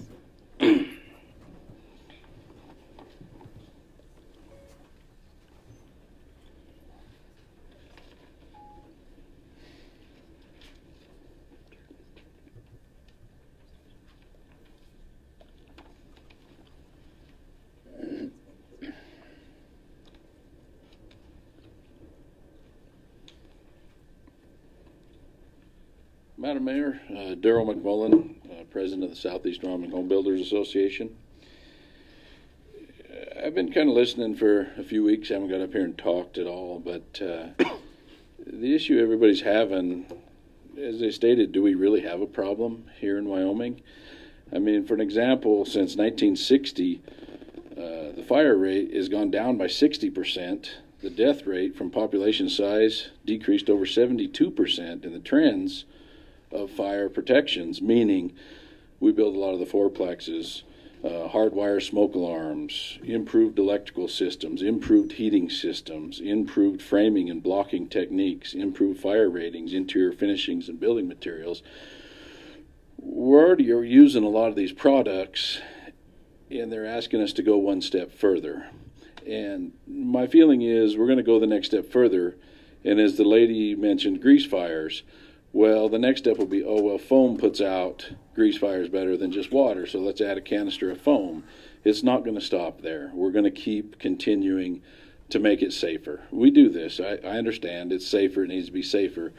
Madam Mayor, Darrell McMullen, President of the Southeast Wyoming Home Builders Association. I've been kind of listening for a few weeks. I haven't got up here and talked at all, but the issue everybody's having, as they stated, do we really have a problem here in Wyoming? I mean, for an example, since 1960, the fire rate has gone down by 60%. The death rate from population size decreased over 72%, and the trends of fire protections, meaning we build a lot of the fourplexes, hardwire smoke alarms, improved electrical systems, improved heating systems, improved framing and blocking techniques, improved fire ratings, interior finishings, and building materials. We're already using a lot of these products, and they're asking us to go one step further. And my feeling is we're going to go the next step further, and as the lady mentioned, grease fires. Well, the next step will be, oh, well, foam puts out grease fires better than just water, so let's add a canister of foam. It's not going to stop there. We're going to keep continuing to make it safer. We do this. I understand it's safer. It needs to be safer.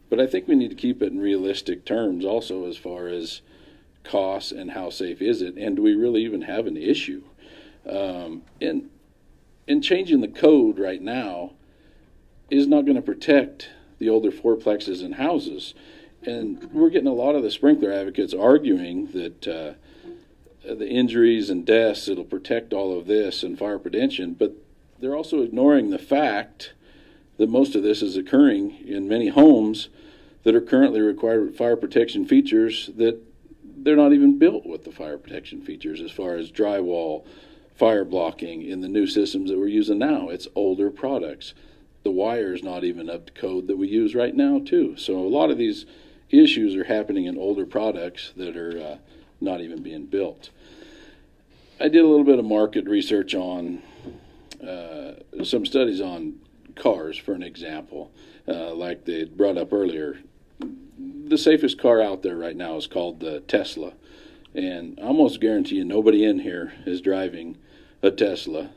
But I think we need to keep it in realistic terms also as far as costs and how safe is it, and do we really even have an issue? In changing the code right now is not going to protect the older fourplexes and houses. And we're getting a lot of the sprinkler advocates arguing that the injuries and deaths, it'll protect all of this and fire prevention, but they're also ignoring the fact that most of this is occurring in many homes that are currently required with fire protection features that they're not even built with the fire protection features as far as drywall, fire blocking in the new systems that we're using now. It's older products. The wire's not even up to code that we use right now, too. So a lot of these issues are happening in older products that are not even being built. I did a little bit of market research on some studies on cars, for an example. Like they brought up earlier, the safest car out there right now is called the Tesla. And I almost guarantee you nobody in here is driving a Tesla,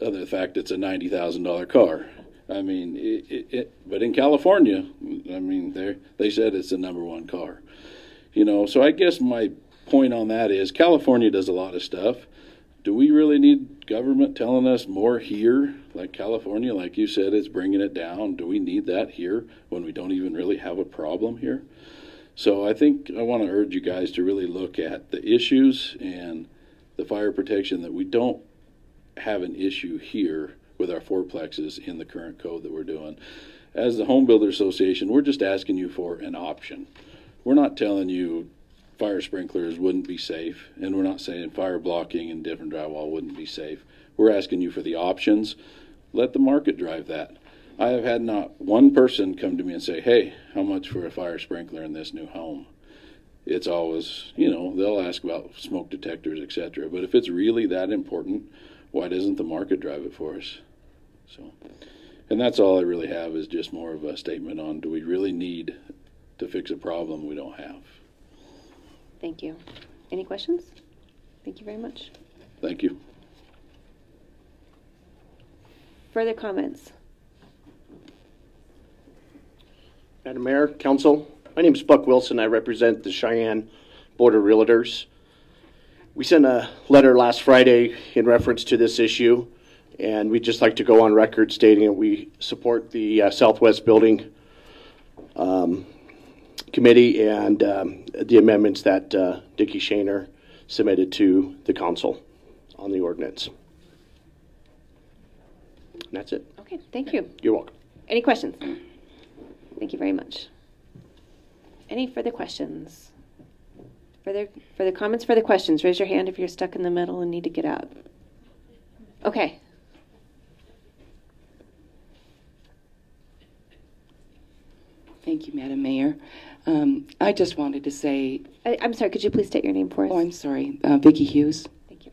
other than the fact it's a $90,000 car. I mean, but in California, I mean, they said it's the #1 car. You know, so I guess my point on that is California does a lot of stuff. Do we really need government telling us more here? Like California, like you said, it's bringing it down. Do we need that here when we don't even really have a problem here? So I think I want to urge you guys to really look at the issues and the fire protection, that we don't have an issue here with our fourplexes in the current code that we're doing. As the Home Builder Association, we're just asking you for an option. We're not telling you fire sprinklers wouldn't be safe, and we're not saying fire blocking and different drywall wouldn't be safe. We're asking you for the options. Let the market drive that. I have had not one person come to me and say, hey, how much for a fire sprinkler in this new home? It's always, you know, they'll ask about smoke detectors, etc. But if it's really that important, why doesn't the market drive it for us? So, and that's all I really have, is just more of a statement on, do we really need to fix a problem we don't have? Thank you. Any questions? Thank you very much. Thank you. Further comments? Madam Mayor, Council, my name is Buck Wilson. I represent the Cheyenne Board of Realtors. We sent a letter last Friday in reference to this issue. And we'd just like to go on record stating that we support the Southwest Building Committee and the amendments that Dickie Shaner submitted to the council on the ordinance. And that's it. Okay, thank you. You're welcome. Any questions? Thank you very much. Any further questions? Further comments, further questions? Raise your hand if you're stuck in the middle and need to get out. Okay. Thank you, Madam Mayor. I just wanted to say... I'm sorry, could you please state your name for us? Oh, I'm sorry. Vicki Hughes. Thank you.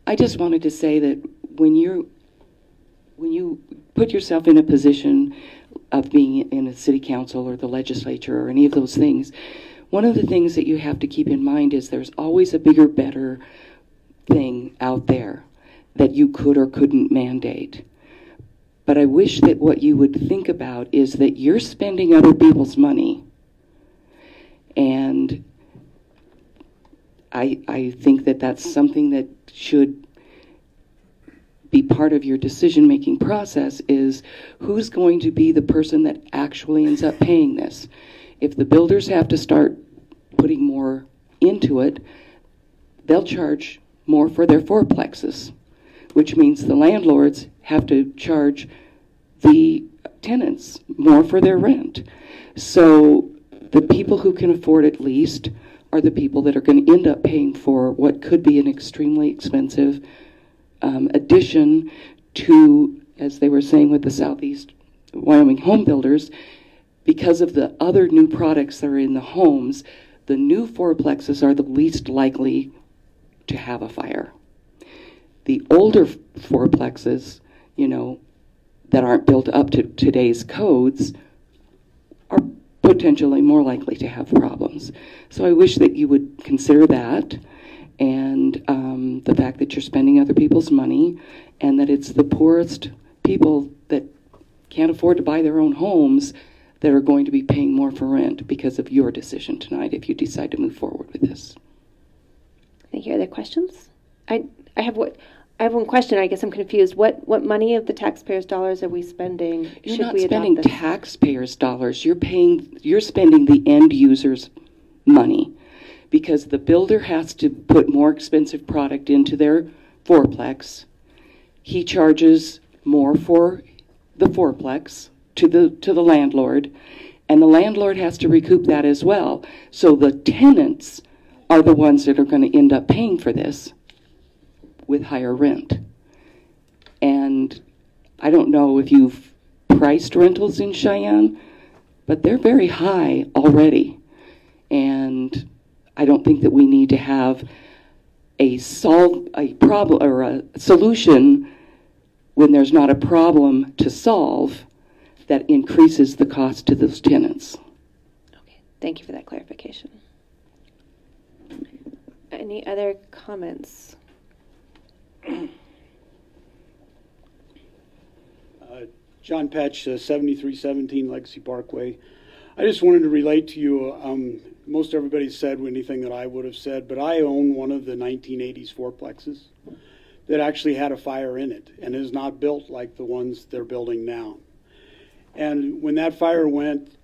I just wanted to say that when you put yourself in a position of being in a city council or the legislature or any of those things, one of the things that you have to keep in mind is there's always a bigger, better thing out there that you could or couldn't mandate. But I wish that what you would think about is that you're spending other people's money. And I think that that's something that should be part of your decision-making process, is who's going to be the person that actually ends up paying this. If the builders have to start putting more into it, they'll charge more for their fourplexes, which means the landlords have to charge the tenants more for their rent. So the people who can afford it least are the people that are going to end up paying for what could be an extremely expensive addition to, as they were saying with the Southeast Wyoming home builders, because of the other new products that are in the homes, the new fourplexes are the least likely to have a fire. The older fourplexes, you know, that aren't built up to today's codes are potentially more likely to have problems. So I wish that you would consider that, and the fact that you're spending other people's money, and that it's the poorest people that can't afford to buy their own homes that are going to be paying more for rent because of your decision tonight if you decide to move forward with this. Thank you. Other questions? I have one question. I guess I'm confused. What money of the taxpayers' dollars are we spending? You're not spending taxpayers' dollars. You're spending the end user's money, because the builder has to put more expensive product into their fourplex. He charges more for the fourplex to the landlord, and the landlord has to recoup that as well. So the tenants are the ones that are going to end up paying for this with higher rent. And I don't know if you've priced rentals in Cheyenne, but they're very high already. And I don't think that we need to have a problem or a solution when there's not a problem to solve that increases the cost to those tenants. Okay, thank you for that clarification. Any other comments? John Petch, 7317 Legacy Parkway. I just wanted to relate to you, most everybody said anything that I would have said, but I own one of the 1980s fourplexes that actually had a fire in it and is not built like the ones they're building now. And when that fire went,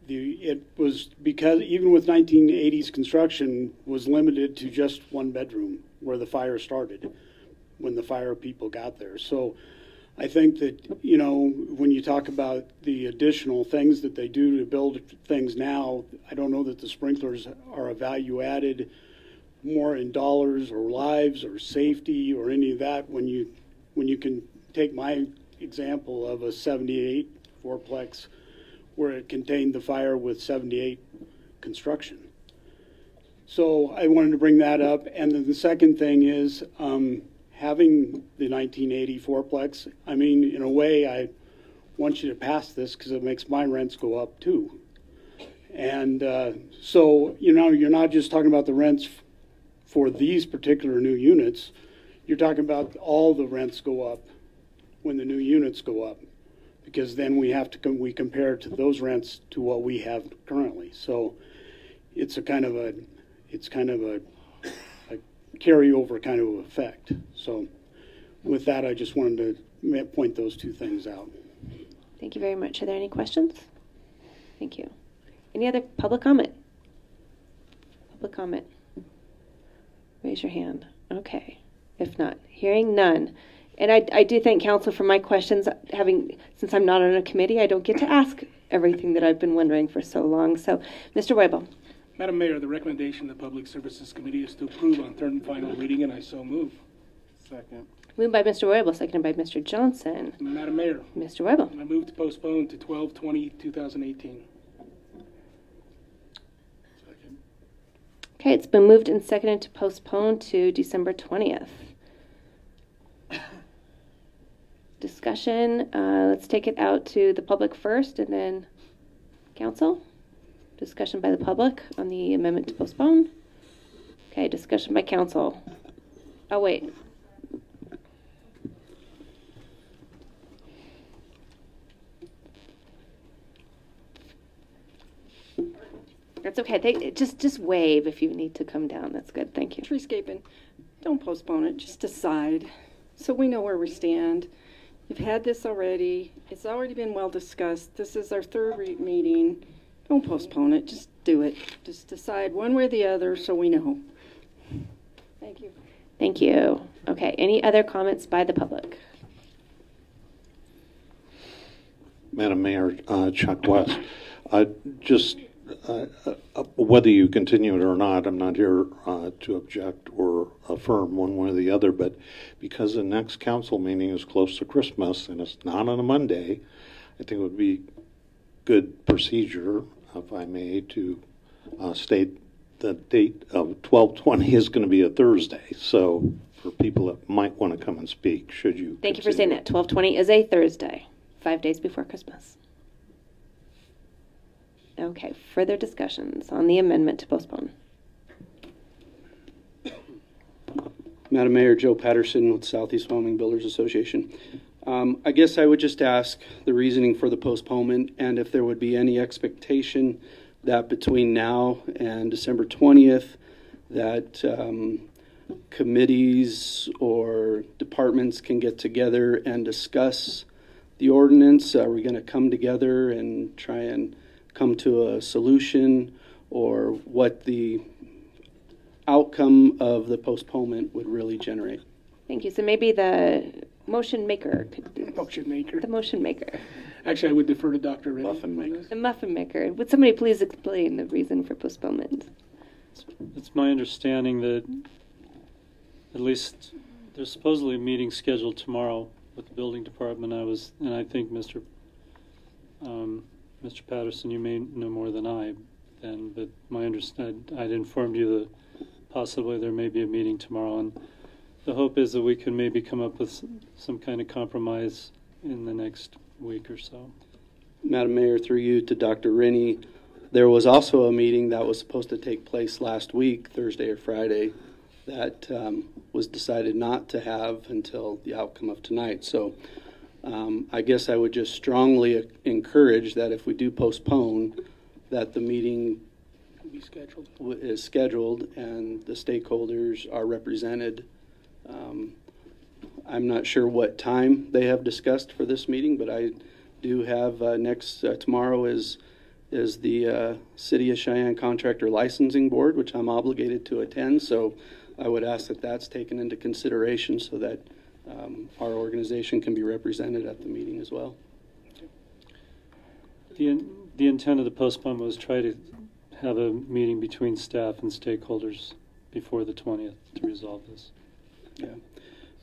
it was because even with 1980s construction was limited to just one bedroom where the fire started when the fire people got there. So I think that, you know, when you talk about the additional things that they do to build things now, I don't know that the sprinklers are a value added more in dollars or lives or safety or any of that when you can take my example of a 78 fourplex where it contained the fire with 78 construction. So I wanted to bring that up. And then the second thing is having the 1980 fourplex. I mean, in a way, I want you to pass this because it makes my rents go up too. And so, you know, you're not just talking about the rents for these particular new units. You're talking about all the rents go up when the new units go up, because then we have to we compare to those rents to what we have currently. So it's a kind of a carryover kind of effect. So with that, I just wanted to point those two things out. Thank you very much. Are there any questions? Thank you. Any other public comment? Public comment. Raise your hand. Okay. If not, hearing none. And I do thank council for my questions. Since I'm not on a committee, I don't get to ask everything that I've been wondering for so long. So, Mr. Weibel. Madam Mayor, the recommendation of the Public Services Committee is to approve on third and final reading, and I so move. Second. Moved by Mr. Weibel, seconded by Mr. Johnson. Madam Mayor. Mr. Weibel. I move to postpone to 12/20/2018. Second. Okay, it's been moved and seconded to postpone to December 20th. Discussion. Let's take it out to the public first and then council. Discussion by the public on the amendment to postpone. Okay, discussion by council. Oh, wait. That's okay. Just wave if you need to come down. That's good. Thank you. Treescaping, don't postpone it. Just decide so we know where we stand. You've had this already. It's already been well discussed. This is our third meeting. Don't postpone it. Just do it. Just decide one way or the other so we know. Thank you. Thank you. Okay, any other comments by the public? Madam Mayor, Chuck West, whether you continue it or not, I'm not here to object or affirm one way or the other, but because the next council meeting is close to Christmas and it's not on a Monday, I think it would be good procedure, if I may, to state the date of 12/20 is going to be a Thursday. So for people that might want to come and speak, should you Thank you for saying that. 12/20 is a Thursday, 5 days before Christmas. Okay, further discussions on the amendment to postpone. Madam Mayor, Joe Patterson with Southeast Wyoming Builders Association. I guess I would just ask the reasoning for the postponement and if there would be any expectation that between now and December 20th that committees or departments can get together and discuss the ordinance. Are we going to come together and try and come to a solution, or what the outcome of the postponement would really generate? Thank you. So maybe the motion maker could Motion maker. the motion maker. Actually, I would defer to Dr. Reddy. Muffin maker. The muffin maker. Would somebody please explain the reason for postponement? It's my understanding that at least there's supposedly a meeting scheduled tomorrow with the building department. And I think Mr. Patterson, you may know more than I then, but I'd informed you that possibly there may be a meeting tomorrow, and the hope is that we can maybe come up with some kind of compromise in the next week or so. Madam Mayor, through you to Dr. Rennie, there was also a meeting that was supposed to take place last week, Thursday or Friday, that was decided not to have until the outcome of tonight. So I guess I would just strongly encourage that if we do postpone, that the meeting Be scheduled. is scheduled and the stakeholders are represented. I'm not sure what time they have discussed for this meeting, but I do have tomorrow is the City of Cheyenne Contractor Licensing Board, which I'm obligated to attend. So I would ask that that's taken into consideration so that our organization can be represented at the meeting as well. The intent of the postponement was try to have a meeting between staff and stakeholders before the 20th to resolve this. Yeah.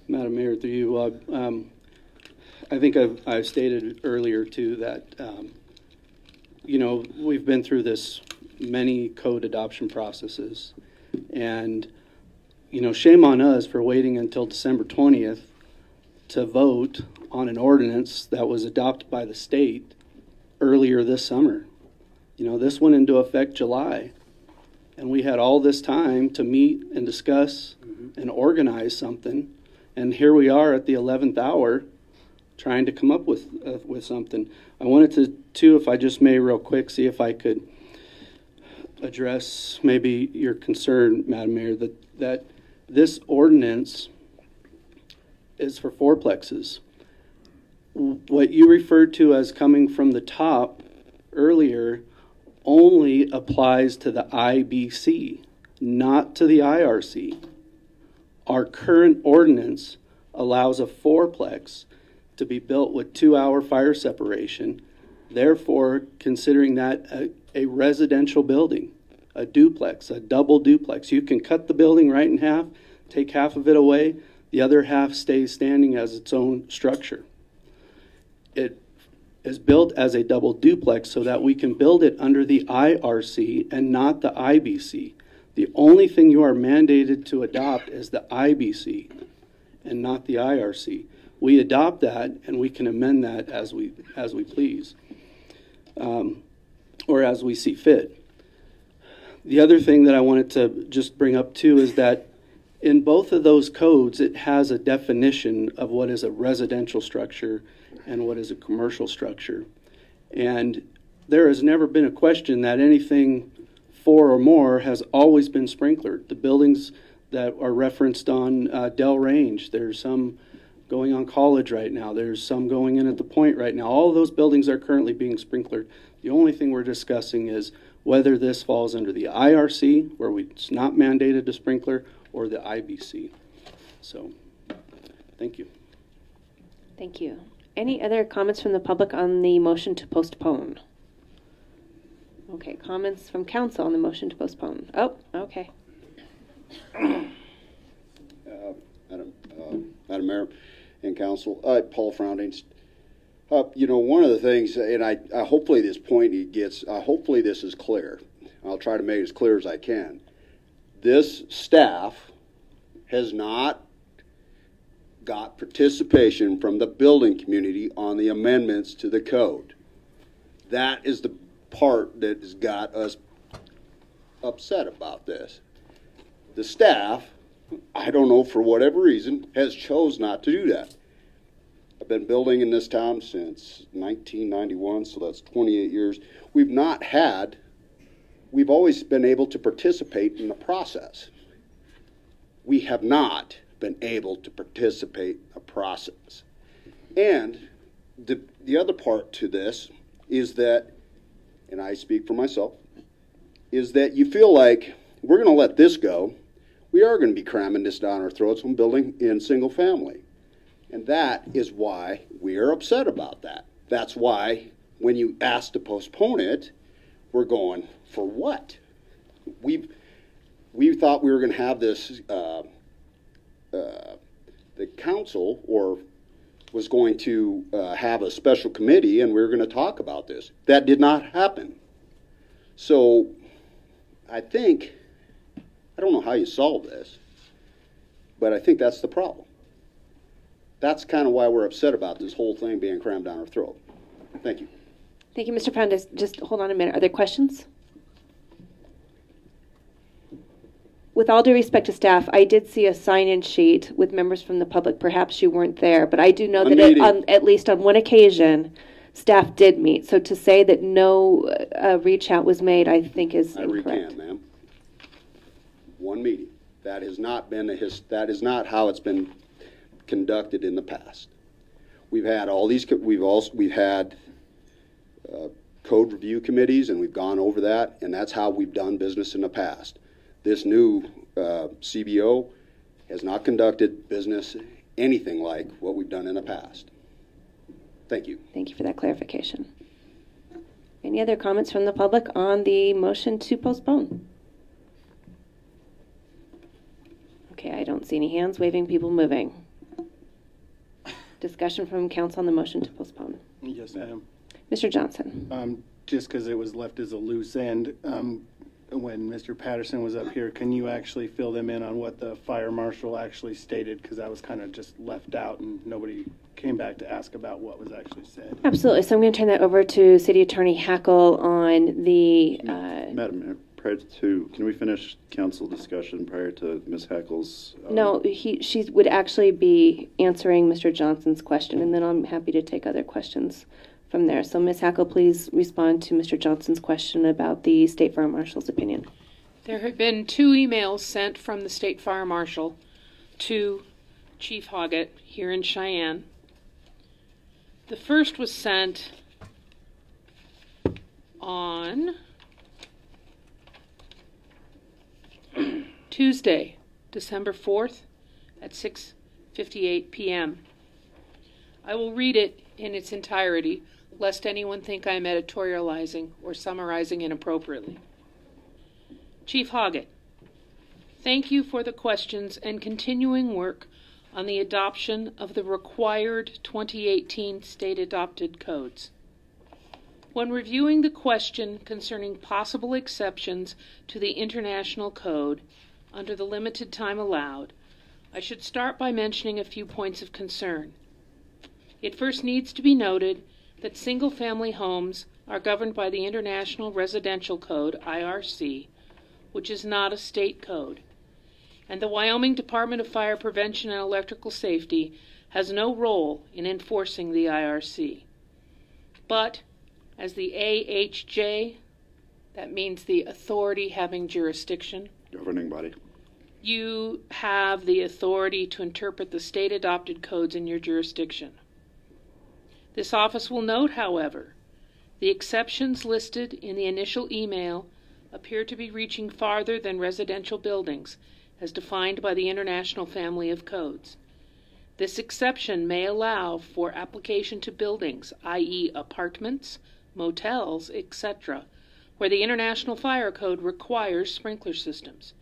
Madam Mayor, through you, I think I've stated earlier too that, we've been through this many code adoption processes, and, shame on us for waiting until December 20th to vote on an ordinance that was adopted by the state earlier this summer. This went into effect July, and we had all this time to meet and discuss and organize something, and here we are at the 11th hour trying to come up with something. I wanted to, if I just may real quick, see if I could address maybe your concern, Madam Mayor, that this ordinance is for fourplexes. What you referred to as coming from the top earlier only applies to the IBC, not to the IRC. Our current ordinance allows a fourplex to be built with 2-hour fire separation, therefore considering that a residential building, a duplex, a double duplex. You can cut the building right in half, take half of it away, the other half stays standing as its own structure. It is built as a double duplex so that we can build it under the IRC and not the IBC. The only thing you are mandated to adopt is the IBC and not the IRC. We adopt that and we can amend that as we please, or as we see fit. The other thing that I wanted to just bring up too is that in both of those codes, it has a definition of what is a residential structure and what is a commercial structure. And there has never been a question that anything 4 or more has always been sprinklered. The buildings that are referenced on Dell Range, there's some going on College right now, there's some going in at the Point right now. All of those buildings are currently being sprinklered. The only thing we're discussing is whether this falls under the IRC, where it's not mandated to sprinkler, or the IBC. So, thank you. Thank you. Any other comments from the public on the motion to postpone? Okay, comments from council on the motion to postpone. Oh, okay. Madam Mayor and Council, Paul Froundings. You know, one of the things, and I hopefully this point gets, hopefully this is clear. I'll try to make it as clear as I can. This staff has not got participation from the building community on the amendments to the code. That is the part that has got us upset about this. The staff, I don't know, for whatever reason, has chose not to do that. I've been building in this town since 1991, so that's 28 years. We've always been able to participate in the process. We have not been able to participate in the process. And the other part to this is that, and I speak for myself, is that you feel like we're going to let this go. We are going to be cramming this down our throats when building in single family. And that is why we are upset about that. That's why when you ask to postpone it, we're going, for what? We thought we were going to have this, the council was going to have a special committee and we were going to talk about this. That did not happen. So I think, I don't know how you solve this, but I think that's the problem. That's kind of why we're upset about this whole thing being crammed down our throat. Thank you. Thank you, Mr. Poundis. Just hold on a minute. Are there questions? With all due respect to staff, I did see a sign-in sheet with members from the public. Perhaps you weren't there, but I do know that at least on one occasion, staff did meet. So to say that no reach out was made, I think is incorrect. I recant, ma'am. One meeting. That has not been that is not how it's been conducted in the past. We've had all these. We've had code review committees, and we've gone over that, and that's how we've done business in the past. This new CBO has not conducted business anything like what we've done in the past. Thank you. Thank you for that clarification. Any other comments from the public on the motion to postpone? Okay, I don't see any hands waving, people moving. Discussion from council on the motion to postpone. Yes, ma'am. Mr. Johnson. Just because it was left as a loose end, when Mr. Patterson was up here, can you actually fill them in on what the fire marshal actually stated? Because that was kind of just left out and nobody came back to ask about what was actually said. Absolutely. So I'm going to turn that over to City Attorney Hackle on the... Madam Mayor, prior to, can we finish council discussion prior to Ms. Hackle's? No, she would actually be answering Mr. Johnson's question, and then I'm happy to take other questions from there. So Ms. Hackle, please respond to Mr. Johnson's question about the State Fire Marshal's opinion. There have been 2 emails sent from the State Fire Marshal to Chief Hoggett here in Cheyenne. The first was sent on Tuesday, December 4th at 6:58 p.m. I will read it in its entirety, lest anyone think I am editorializing or summarizing inappropriately. Chief Hoggett, thank you for the questions and continuing work on the adoption of the required 2018 state-adopted codes. When reviewing the question concerning possible exceptions to the International Code under the limited time allowed, I should start by mentioning a few points of concern. It first needs to be noted that single-family homes are governed by the International Residential Code, IRC, which is not a state code, and the Wyoming Department of Fire Prevention and Electrical Safety has no role in enforcing the IRC. But as the AHJ, that means the authority having jurisdiction, Governing body. you have the authority to interpret the state-adopted codes in your jurisdiction. This office will note, however, the exceptions listed in the initial email appear to be reaching farther than residential buildings, as defined by the International Family of Codes. This exception may allow for application to buildings, i.e. apartments, motels, etc., where the International Fire Code requires sprinkler systems.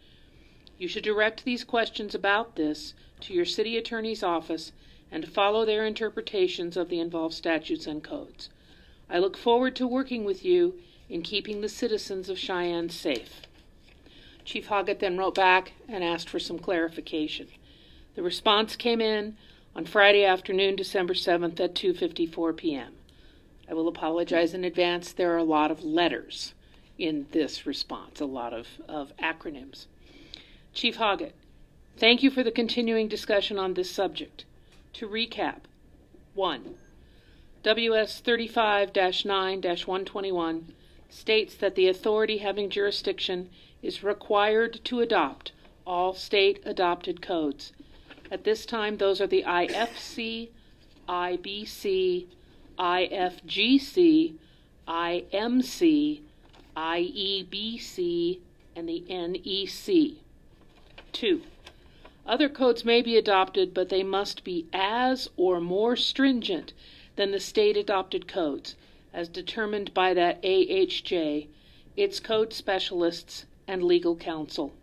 You should direct these questions about this to your city attorney's office and follow their interpretations of the involved statutes and codes. I look forward to working with you in keeping the citizens of Cheyenne safe. Chief Hoggett then wrote back and asked for some clarification. The response came in on Friday afternoon, December 7th at 2:54 p.m. I will apologize in advance. There are a lot of letters in this response, a lot of acronyms. Chief Hoggett, thank you for the continuing discussion on this subject. To recap, 1. WS 35-9-121 states that the authority having jurisdiction is required to adopt all state-adopted codes. At this time, those are the IFC, IBC, IFGC, IMC, IEBC, and the NEC. 2. Other codes may be adopted, but they must be as or more stringent than the state-adopted codes, as determined by that AHJ, its code specialists, and legal counsel.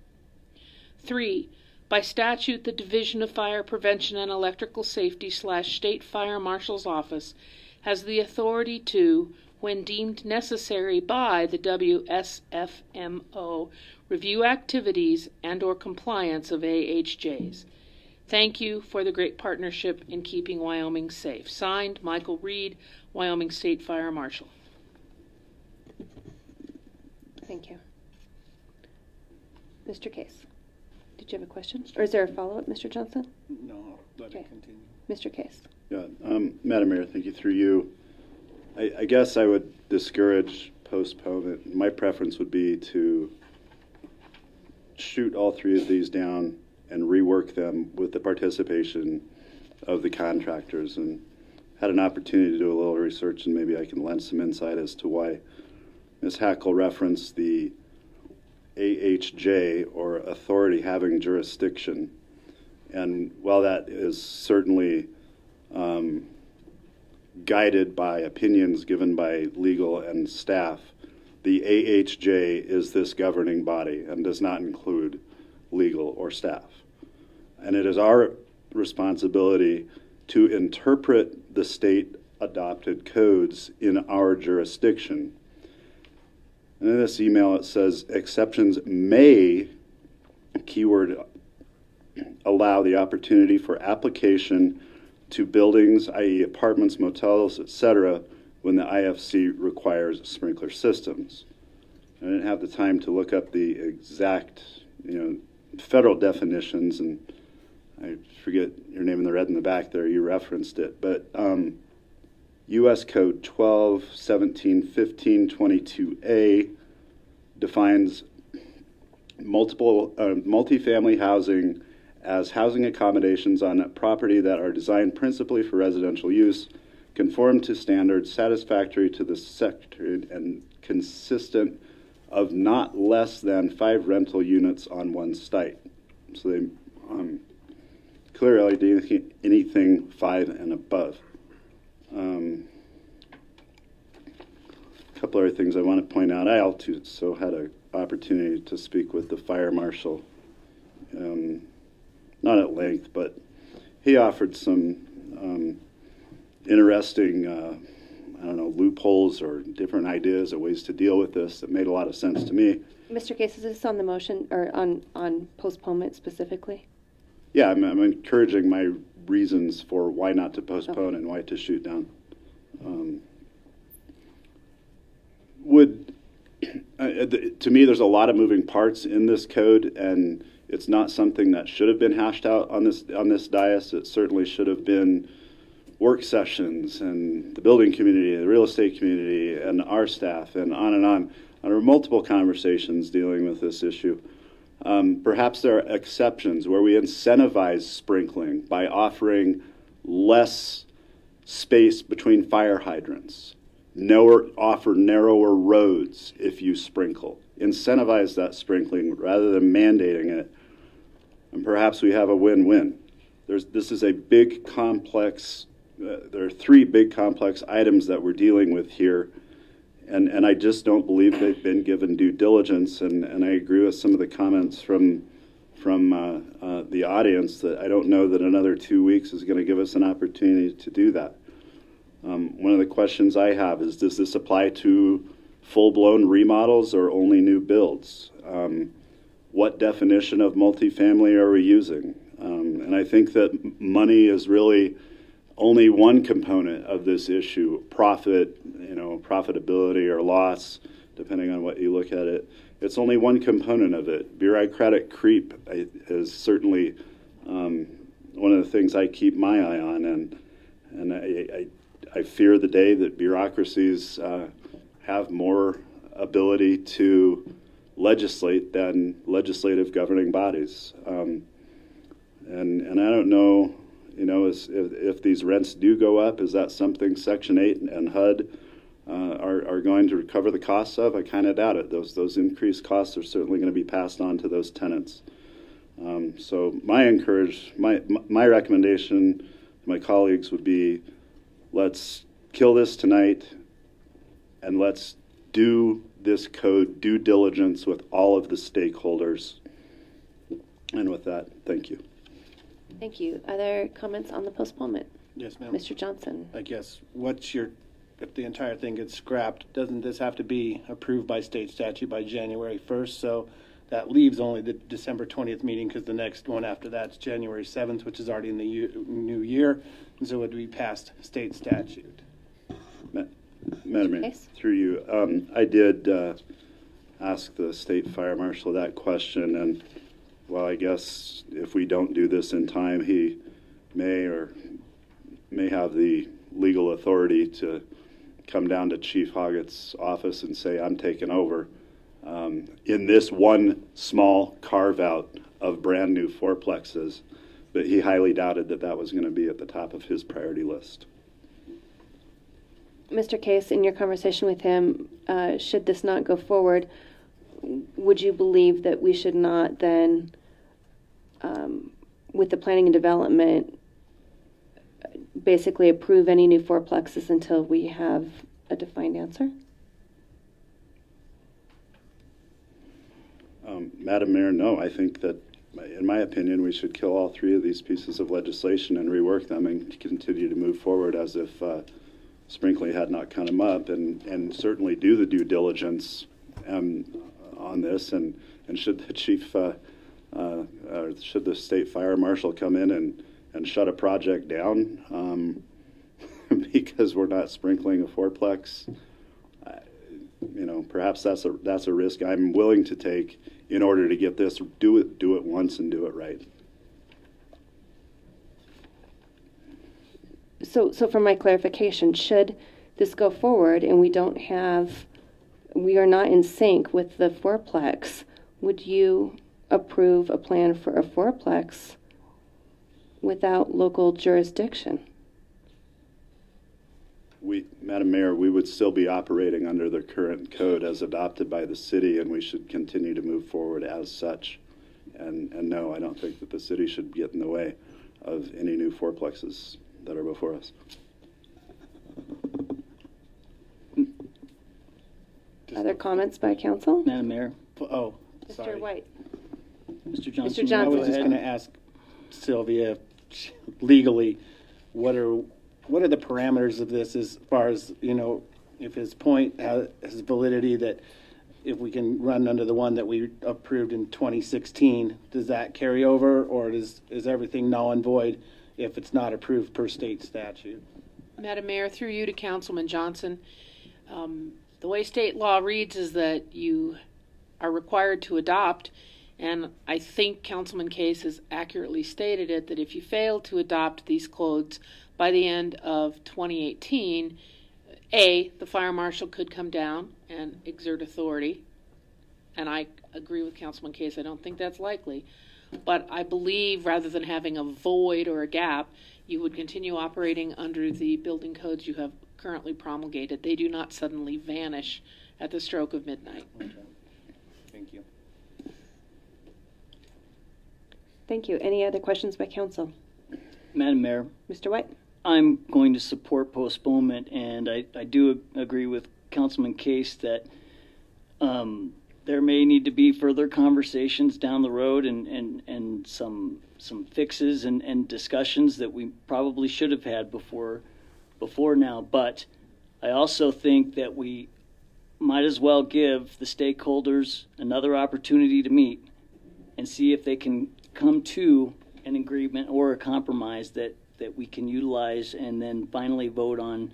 3. By statute, the Division of Fire Prevention and Electrical Safety / State Fire Marshal's Office has the authority to, when deemed necessary by the WSFMO, review activities and or compliance of AHJs. Thank you for the great partnership in keeping Wyoming safe. Signed, Michael Reed, Wyoming State Fire Marshal. Thank you. Mr. Case, did you have a question? Or is there a follow-up, Mr. Johnson? No, let it continue. Mr. Case. Yeah, Madam Mayor, thank you. Through you, I guess I would discourage postponement. My preference would be to shoot all three of these down and rework them with the participation of the contractors, and had an opportunity to do a little research, and maybe I can lend some insight as to why Ms. Hackle referenced the AHJ, or authority having jurisdiction. And while that is certainly guided by opinions given by legal and staff, the AHJ is this governing body and does not include legal or staff. And it is our responsibility to interpret the state-adopted codes in our jurisdiction. And in this email it says exceptions may, keyword, allow the opportunity for application to buildings, i.e. apartments, motels, etc., when the IFC requires sprinkler systems. I didn't have the time to look up the exact, federal definitions, and I forget your name in the red in the back there, you referenced it, but U.S. Code 12-17-15-22A defines multifamily housing as housing accommodations on property that are designed principally for residential use, conform to standards satisfactory to the sector and consistent of not less than 5 rental units on one site. So they clearly do anything 5 and above. A couple other things I want to point out. I also had an opportunity to speak with the fire marshal, not at length, but he offered some interesting, I don't know, loopholes or different ideas or ways to deal with this that made a lot of sense to me. Mr. Case, is this on the motion or on postponement specifically? Yeah, I'm encouraging my reasons for why not to postpone and why to shoot down. To me, there's a lot of moving parts in this code, and it's not something that should have been hashed out on this dais. It certainly should have been work sessions and the building community, the real estate community, and our staff, and on and on. There are multiple conversations dealing with this issue. Perhaps there are exceptions where we incentivize sprinkling by offering less space between fire hydrants. Offer narrower roads if you sprinkle. Incentivize that sprinkling rather than mandating it. And perhaps we have a win-win. This is a big, complex, there are 3 big, complex items that we're dealing with here. And I just don't believe they've been given due diligence. And I agree with some of the comments from the audience that I don't know that another 2 weeks is going to give us an opportunity to do that. One of the questions I have is, does this apply to full-blown remodels or only new builds? What definition of multifamily are we using? And I think that money is really only one component of this issue. Profitability or loss, depending on what you look at it. It's only one component of it. Bureaucratic creep is certainly one of the things I keep my eye on, and I fear the day that bureaucracies have more ability to legislate than legislative governing bodies. And I don't know, if these rents do go up, is that something Section 8 and HUD are going to recover the costs of? I kind of doubt it. Those increased costs are certainly going to be passed on to those tenants. So my recommendation to my colleagues would be, let's kill this tonight, and let's do this code due diligence with all of the stakeholders. And with that, thank you. Thank you. Other comments on the postponement? Yes, ma'am. Mr. Johnson. I guess, if the entire thing gets scrapped, doesn't this have to be approved by state statute by January 1st? So that leaves only the December 20th meeting, because the next one after that's January 7th, which is already in the new year. And so it would be past state statute. Madam Mayor, through you, I did ask the state fire marshal that question, and well, I guess if we don't do this in time, he may have the legal authority to come down to Chief Hoggett's office and say, I'm taking over in this one small carve-out of brand new fourplexes. But he highly doubted that was going to be at the top of his priority list. Mr. Case, in your conversation with him, should this not go forward, would you believe that we should not then, with the planning and development, basically approve any new fourplexes until we have a defined answer? Madam Mayor, no. I think that, in my opinion, we should kill all 3 of these pieces of legislation and rework them and continue to move forward as if sprinkling had not come up, and certainly do the due diligence on this. And should the chief, should the state fire marshal come in and shut a project down because we're not sprinkling a fourplex, perhaps that's a risk I'm willing to take in order to get this. Do it once and do it right. So for my clarification, should this go forward and we are not in sync with the fourplex, would you approve a plan for a fourplex without local jurisdiction? Madam Mayor, we would still be operating under the current code as adopted by the city, and we should continue to move forward as such. And no, I don't think that the city should get in the way of any new fourplexes that are before us. Other comments by council? Madam Mayor. Oh, Mr. sorry. White. Mr. Johnson. Mr. Johnson. I was just going to ask Sylvia, legally, what are the parameters of this as far as, you know, if his point has validity that if we can run under the one that we approved in 2016, does that carry over, or is everything null and void if it's not approved per state statute? Madam Mayor, through you to Councilman Johnson, the way state law reads is that you are required to adopt, and I think Councilman Case has accurately stated it, that if you fail to adopt these codes by the end of 2018, the fire marshal could come down and exert authority, and I agree with Councilman Case, I don't think that's likely, but I believe rather than having a void or a gap, you would continue operating under the building codes you have currently promulgated. They do not suddenly vanish at the stroke of midnight. Okay. Thank you. Thank you. Any other questions by council? Madam Mayor. Mr. White. I'm going to support postponement, and I do agree with Councilman Case that there may need to be further conversations down the road and some fixes and discussions that we probably should have had before now. But I also think that we might as well give the stakeholders another opportunity to meet and see if they can come to an agreement or a compromise that we can utilize and then finally vote on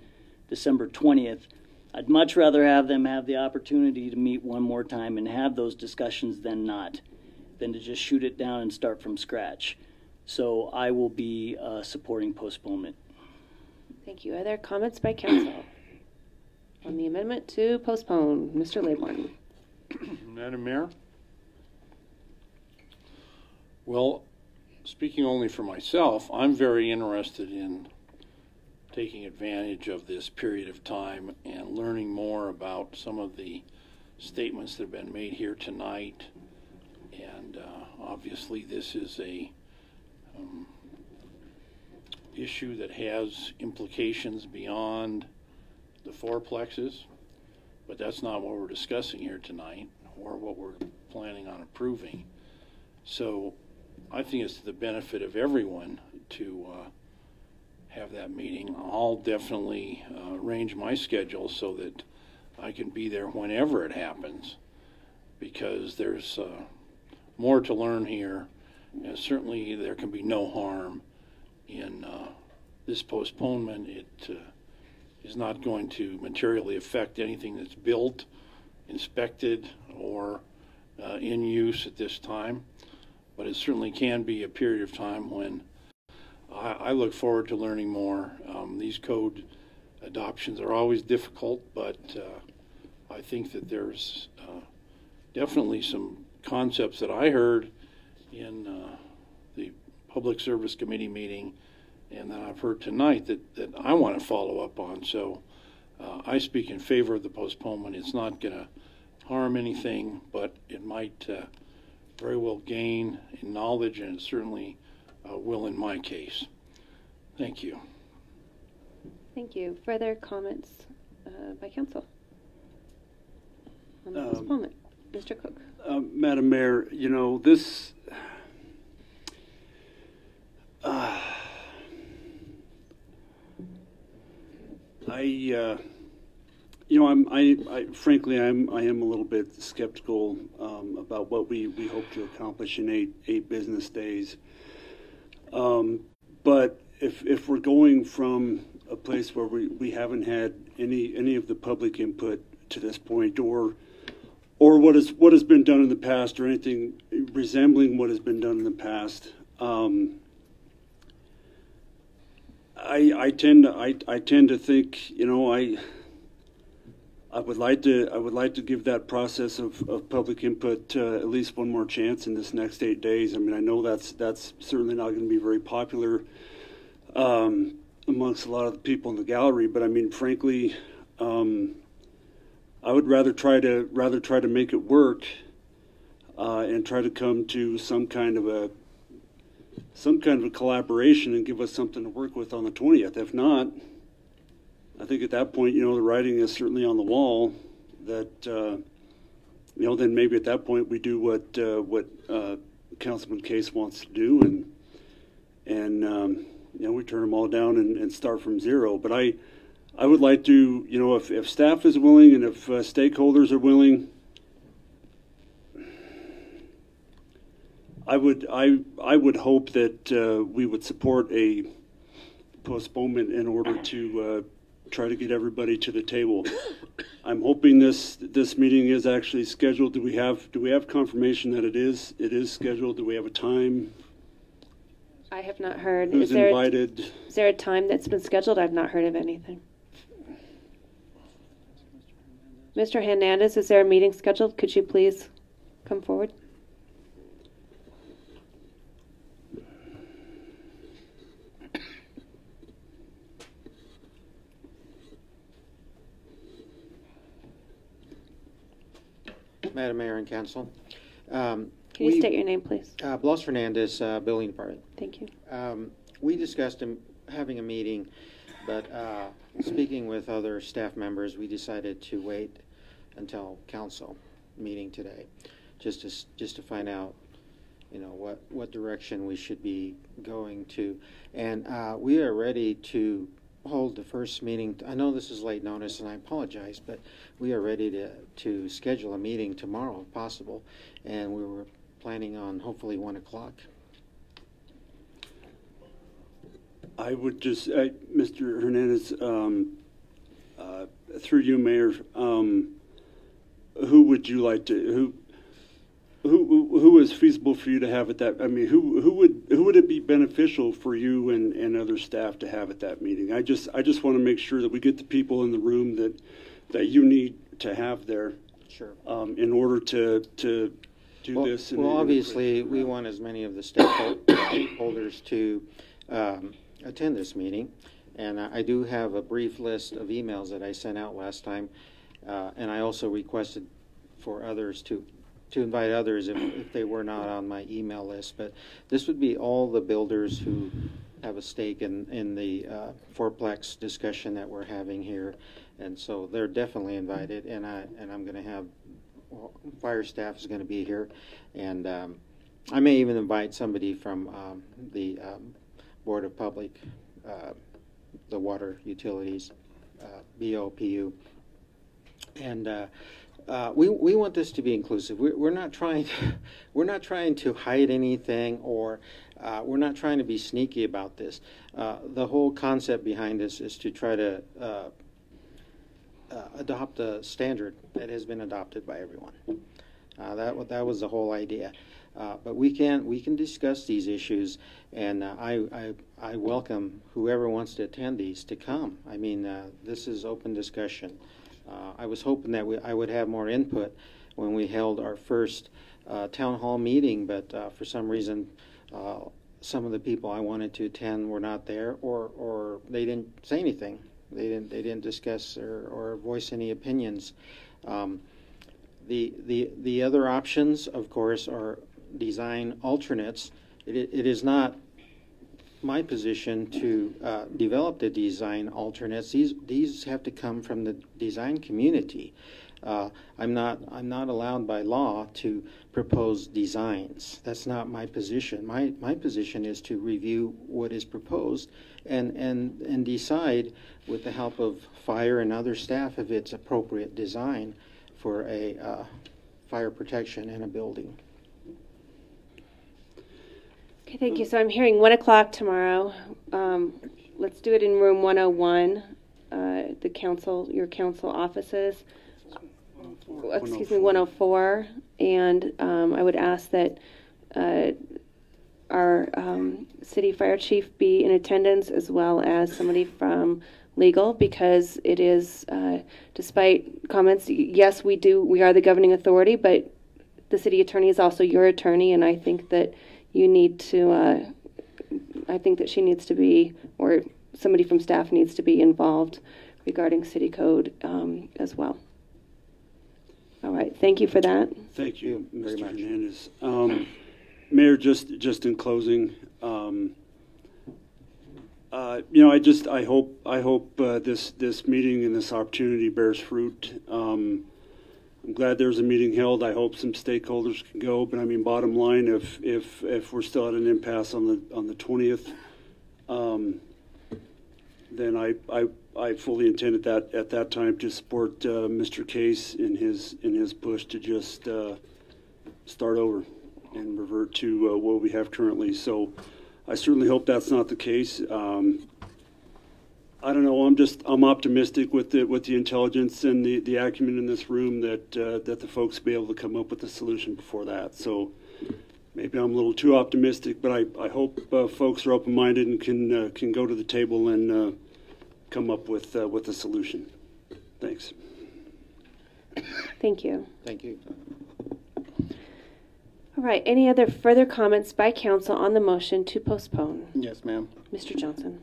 December 20th. I'd much rather have them have the opportunity to meet one more time and have those discussions than to just shoot it down and start from scratch. So I will be supporting postponement. Thank you. Are there comments by council on the amendment to postpone? Mr. Laybourne. Madam Mayor? Well, speaking only for myself, I'm very interested in taking advantage of this period of time and learning more about some of the statements that have been made here tonight. And obviously this is a issue that has implications beyond the fourplexes, but that's not what we're discussing here tonight or what we're planning on approving. So I think it's to the benefit of everyone to have that meeting. I'll definitely arrange my schedule so that I can be there whenever it happens, because there's more to learn here. And certainly there can be no harm in this postponement. It is not going to materially affect anything that's built, inspected, or in use at this time. But it certainly can be a period of time when I look forward to learning more. These code adoptions are always difficult, but I think that there's definitely some concepts that I heard in the Public Service Committee meeting and that I've heard tonight that I want to follow up on. So I speak in favor of the postponement. It's not going to harm anything, but it might very well gain in knowledge, and it certainly will in my case. Thank you. Thank you. Further comments by council on the postponement? Mr. Cook. Madam Mayor, you know, this frankly, I am a little bit skeptical about what we hope to accomplish in eight business days. But if we're going from a place where we haven't had any of the public input to this point, or what has been done in the past, or anything resembling what has been done in the past, I tend to think, you know, I would like to give that process of public input at least one more chance in this next 8 days. I mean, I know that's certainly not going to be very popular amongst a lot of the people in the gallery, but I mean, frankly, I would rather try to make it work and try to come to some kind of a collaboration and give us something to work with on the 20th. If not, I think at that point, the writing is certainly on the wall that, then maybe at that point we do what Councilman Case wants to do, and we turn them all down and start from zero. But I would like to, if staff is willing and if stakeholders are willing, I would hope that we would support a postponement in order to try to get everybody to the table. I'm hoping this meeting is actually scheduled. Do we have confirmation that it is scheduled? Do we have a time? I have not heard. Who's invited? Is there a time that's been scheduled? I've not heard of anything. Mr. Hernandez, is there a meeting scheduled? Could you please come forward? Madam Mayor and Council. Can you state your name, please? Blas Fernandez, Building Department. Thank you. We discussed having a meeting, but speaking with other staff members, we decided to wait until council meeting today, just to find out, what direction we should be going to, and we are ready to hold the first meeting. I know this is late notice, and I apologize, but we are ready to schedule a meeting tomorrow, if possible, and we were planning on hopefully 1 o'clock. I would just, Mr. Hernandez, through you, Mayor, who would you like to, who is feasible for you to have at that? I mean, who would it be beneficial for you and other staff to have at that meeting? I just want to make sure that we get the people in the room that you need to have there. Sure. In order to do this. Well, obviously, we want as many of the stakeholders to attend this meeting, and I do have a brief list of emails that I sent out last time, and I also requested for others to invite others if they were not on my email list. But this would be all the builders who have a stake in the fourplex discussion that we're having here, and so they're definitely invited. And I'm going to have fire staff is going to be here, and I may even invite somebody from the Board of Public, the water utilities, BOPU, and we want this to be inclusive. We're not trying to hide anything, or we're not trying to be sneaky about this. The whole concept behind this is to try to adopt a standard that has been adopted by everyone. That was the whole idea. But we can discuss these issues, and I welcome whoever wants to attend these to come. I mean, this is open discussion. I was hoping that I would have more input when we held our first town hall meeting, but for some reason, some of the people I wanted to attend were not there, or they didn't say anything. They didn't discuss or voice any opinions. The other options, of course, are design alternates. It is not my position to develop the design alternates. These have to come from the design community. I'm not allowed by law to propose designs. That's not my position. My position is to review what is proposed and decide, with the help of fire and other staff, if it's appropriate design for a fire protection in a building. Okay, thank you. So I'm hearing 1 o'clock tomorrow. Let's do it in room 101, your council offices. Excuse me, 104. And I would ask that our city fire chief be in attendance, as well as somebody from legal because it is, despite comments, yes, we are the governing authority, but the city attorney is also your attorney, and I think that you need to, I think that she needs to be, or somebody from staff needs to be involved regarding city code as well. All right, thank you for that. Thank you, Mr. Hernandez. Mayor, just in closing, you know, I hope this meeting and this opportunity bears fruit. I'm glad there's a meeting held. I hope some stakeholders can go. But I mean, bottom line, if we're still at an impasse on the 20th, then I fully intend at that time to support Mr. Case in his push to just start over and revert to what we have currently. So I certainly hope that's not the case. I don't know. I'm optimistic with the intelligence and the acumen in this room that the folks will be able to come up with a solution before that. So maybe I'm a little too optimistic, but I hope folks are open-minded and can go to the table and come up with a solution. Thanks. Thank you. Thank you. All right. Any other further comments by council on the motion to postpone? Yes, ma'am. Mr. Johnson.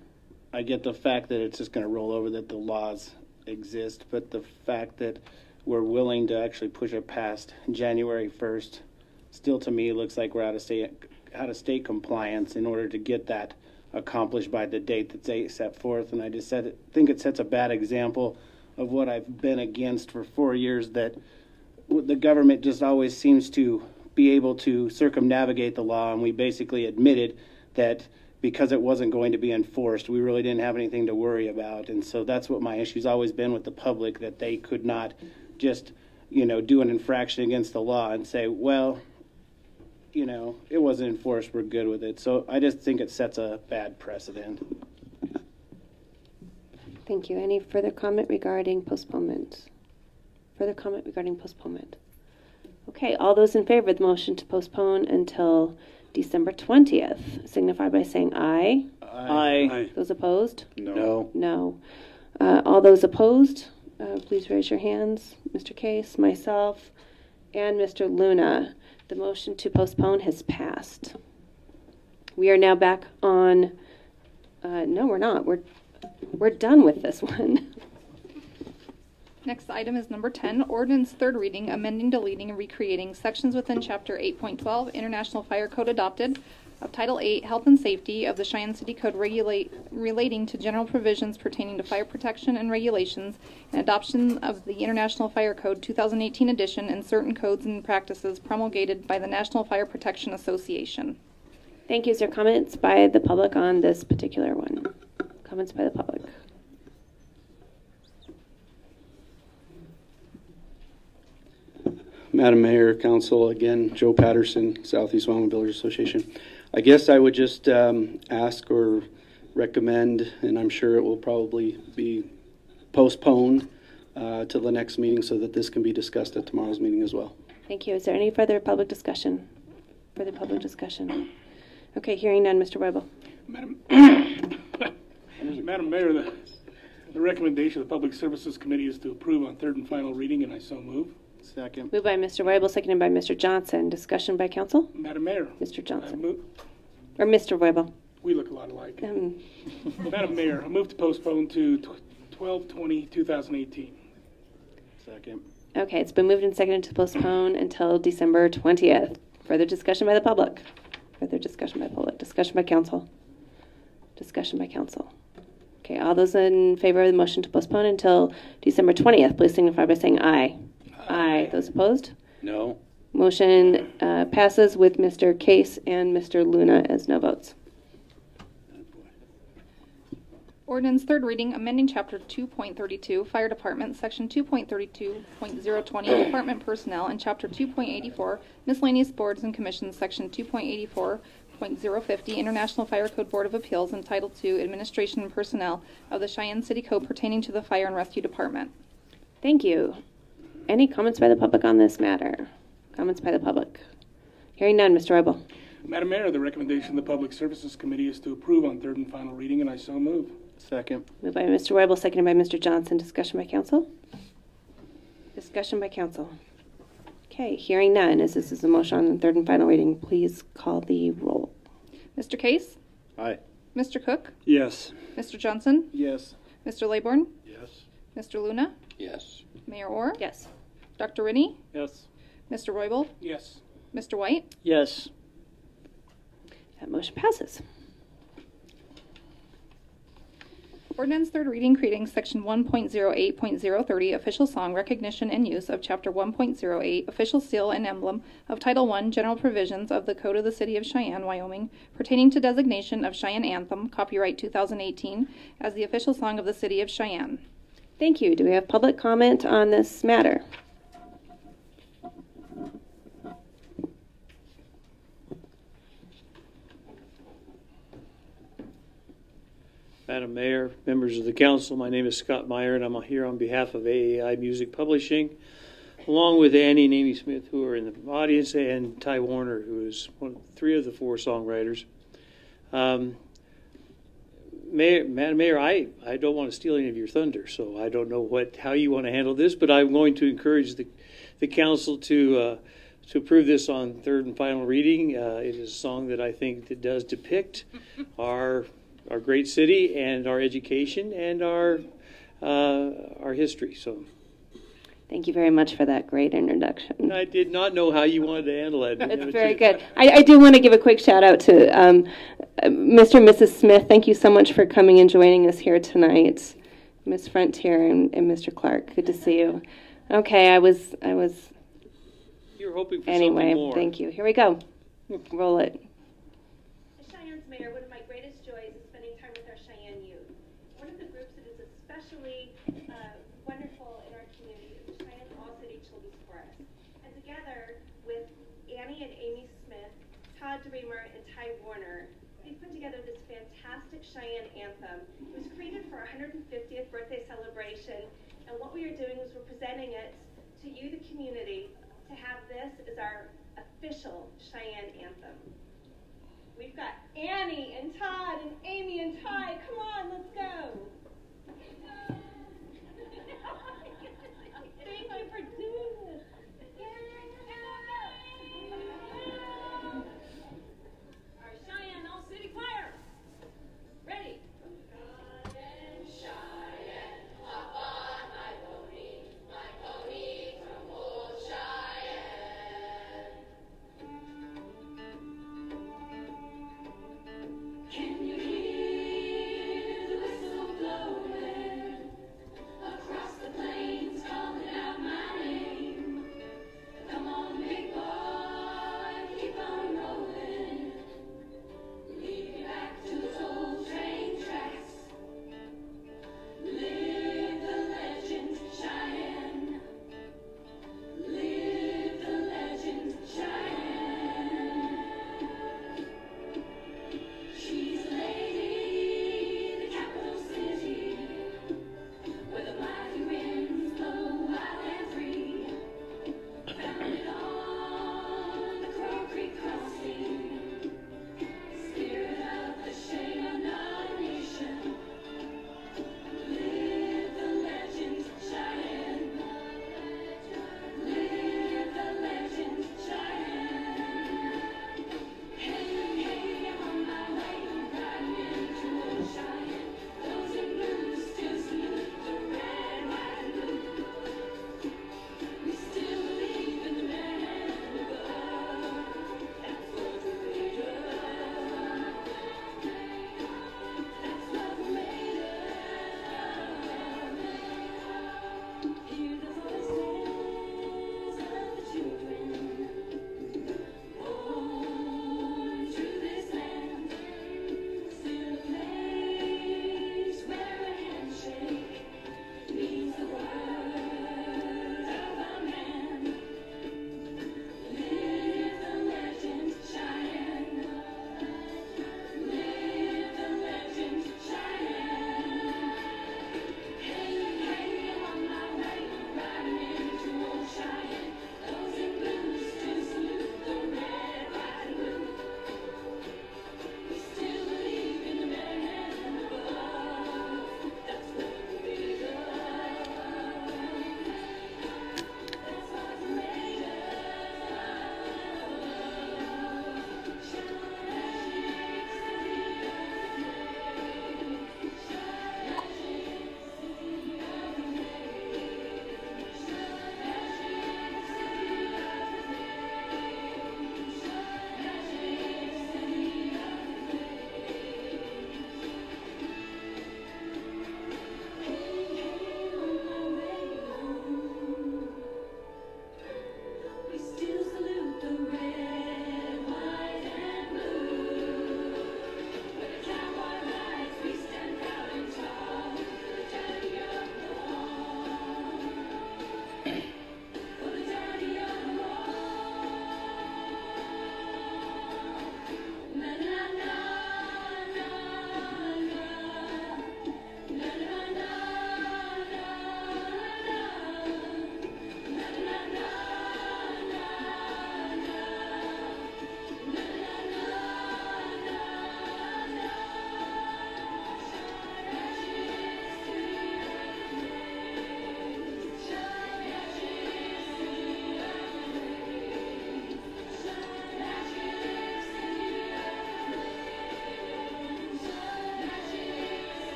I get the fact that it's just going to roll over, that the laws exist, but the fact that we're willing to actually push it past January 1st, still to me looks like we're out of state compliance in order to get that accomplished by the date that's set forth. And I just think it sets a bad example of what I've been against for 4 years, that the government just always seems to be able to circumnavigate the law, and we basically admitted that because it wasn't going to be enforced, we really didn't have anything to worry about. And so that's what my issue's always been with the public, that they could not just, you know, do an infraction against the law and say, well, you know, it wasn't enforced, we're good with it. So I just think it sets a bad precedent. Thank you. Any further comment regarding postponement? Further comment regarding postponement? Okay, all those in favor of the motion to postpone until December 20th, signify by saying aye. Aye. Those opposed? No. No. All those opposed, please raise your hands. Mr. Case, myself, and Mr. Luna. The motion to postpone has passed. We are now back on, no, we're not. We're done with this one. Next item is number 10, ordinance third reading, amending, deleting, and recreating sections within Chapter 8.12, International Fire Code adopted, of Title 8, Health and Safety of the Cheyenne City Code relating to general provisions pertaining to fire protection and regulations, and adoption of the International Fire Code 2018 edition and certain codes and practices promulgated by the National Fire Protection Association. Thank you. Is there comments by the public on this particular one? Comments by the public? Madam Mayor, Council, again, Joe Patterson, Southeast Wyoming Builders Association. I guess I would just ask or recommend, and I'm sure it will probably be postponed till the next meeting so that this can be discussed at tomorrow's meeting as well. Thank you. Is there any further public discussion? Further public discussion? Okay, hearing none. Mr. Weibel. Madam Mayor, the recommendation of the Public Services Committee is to approve on third and final reading, and I so move. Second. Moved by Mr. Weibel, seconded by Mr. Johnson. Discussion by council? Madam Mayor. Mr. Johnson. Or Mr. Weibel. We look a lot alike. Madam Mayor, I move to postpone to 12/20/2018. Second. Okay, it's been moved and seconded to postpone until December 20th. Further discussion by the public? Further discussion by the public? Discussion by council? Discussion by council. Okay, all those in favor of the motion to postpone until December 20th, please signify by saying aye. Aye. Those opposed? No. Motion passes with Mr. Case and Mr. Luna as no votes. Ordinance third reading, amending Chapter 2.32, Fire Department, Section 2.32.020, Department Personnel, and Chapter 2.84, Miscellaneous Boards and Commissions, Section 2.84.050, International Fire Code Board of Appeals, and Title II, Administration and Personnel of the Cheyenne City Code pertaining to the Fire and Rescue Department. Thank you. Any comments by the public on this matter? Comments by the public? Hearing none, Mr. Weibel. Madam Mayor, the recommendation of the Public Services Committee is to approve on third and final reading, and I so move. Second. Moved by Mr. Weibel, seconded by Mr. Johnson. Discussion by council? Discussion by council. Okay, hearing none, as this is a motion on third and final reading, please call the roll. Mr. Case? Aye. Mr. Cook? Yes. Mr. Johnson? Yes. Mr. Laybourne? Yes. Mr. Luna? Yes. Mayor Orr? Yes. Dr. Rennie? Yes. Mr. Roybal? Yes. Mr. White? Yes. That motion passes. Ordinance third reading creating section 1.08.030 official song recognition and use of chapter 1.08 official seal and emblem of Title I general provisions of the Code of the City of Cheyenne, Wyoming pertaining to designation of Cheyenne Anthem, copyright 2018, as the official song of the City of Cheyenne. Thank you. Do we have public comment on this matter? Madam Mayor, members of the council, my name is Scott Meyer, and I'm here on behalf of AAI Music Publishing, along with Annie and Amy Smith, who are in the audience, and Ty Warner, who is three of the four songwriters. Madam Mayor, I don't want to steal any of your thunder, so I don't know how you want to handle this, but I'm going to encourage the council to approve this on third and final reading. It is a song that I think that does depict our great city and our education and our history. So, thank you very much for that great introduction. I did not know how you wanted to handle it. That's very good. I do want to give a quick shout out to Mr. and Mrs. Smith. Thank you so much for coming and joining us here tonight. Ms. Frontier and Mr. Clark, good to see you. Okay, I was. You're hoping for anyway, something more. Thank you. Here we go. Roll it. As Cheyenne's mayor, one of my greatest joys is spending time with our Cheyenne youth. One of the groups that is especially wonderful in our community is the Cheyenne All City Children's Chorus. And together with Annie and Amy Smith, Todd Dreamer, and Ty Warner, we've put together this fantastic Cheyenne anthem. It was created for our 150th birthday celebration, and what we are doing is we're presenting it to you, the community, to have this as our official Cheyenne anthem. We've got Annie and Todd and Amy and Ty. Come on, let's go. Thank you for doing this. Our Cheyenne All City Choir. Ready? Cheyenne, hop on my pony from old Cheyenne. Can you hear the whistle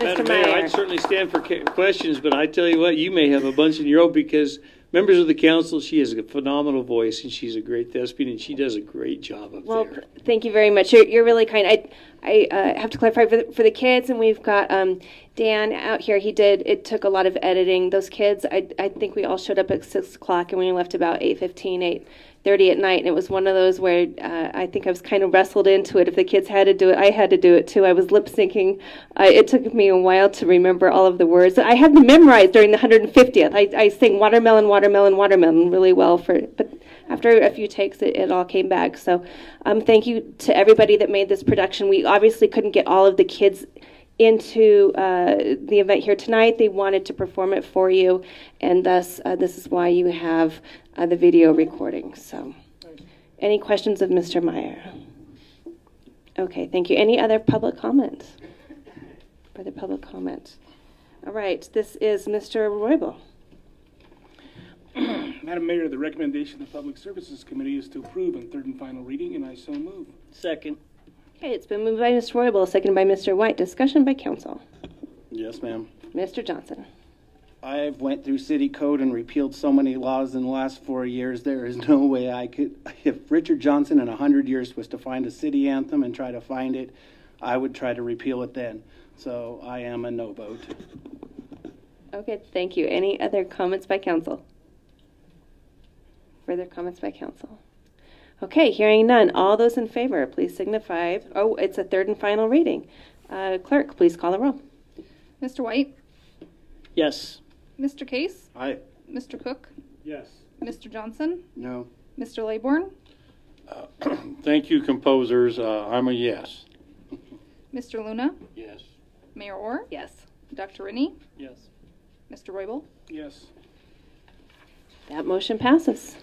Madam Mayor, Meyer. I'd certainly stand for questions, but I tell you what, you may have a bunch in your own because members of the council, she has a phenomenal voice and she's a great thespian and she does a great job up Well, there. thank you very much. You're really kind. I have to clarify for the kids, and we've got Dan out here. It took a lot of editing. Those kids, I think we all showed up at 6 o'clock and we left about 8:15, 8:30 at night, and it was one of those where I think I was kind of wrestled into it. If the kids had to do it, I had to do it too. I was lip syncing. It took me a while to remember all of the words. I had them memorized during the 150th. I sang watermelon, watermelon, watermelon really well but after a few takes, it all came back. So thank you to everybody that made this production. We obviously couldn't get all of the kids into the event here tonight. They wanted to perform it for you, and thus this is why you have the video recording. So any questions of Mr. Meyer? Okay, thank you. Any other public comments? Further public comments? All right, this is Mr. Roybal. Madam Mayor, the recommendation of the Public Services Committee is to approve on third and final reading, and I so move. Second. Okay, it's been moved by Mr. Roybal, seconded by Mr. White. Discussion by council. Yes, ma'am. Mr. Johnson. I've went through city code and repealed so many laws in the last 4 years. There is no way I could. If Richard Johnson in 100 years was to find a city anthem and try to find it, I would try to repeal it then. So I am a no vote. Okay, thank you. Any other comments by council? Further comments by council? Okay, hearing none. All those in favor, please signify. Oh, it's a third and final reading. Clerk, please call the roll. Mr. White? Yes. Mr. Case? Aye. Mr. Cook? Yes. Mr. Johnson? No. Mr. Laybourne? Thank you, composers. I'm a yes. Mr. Luna? Yes. Mayor Orr? Yes. Dr. Rinney? Yes. Mr. Roybal? Yes. That motion passes.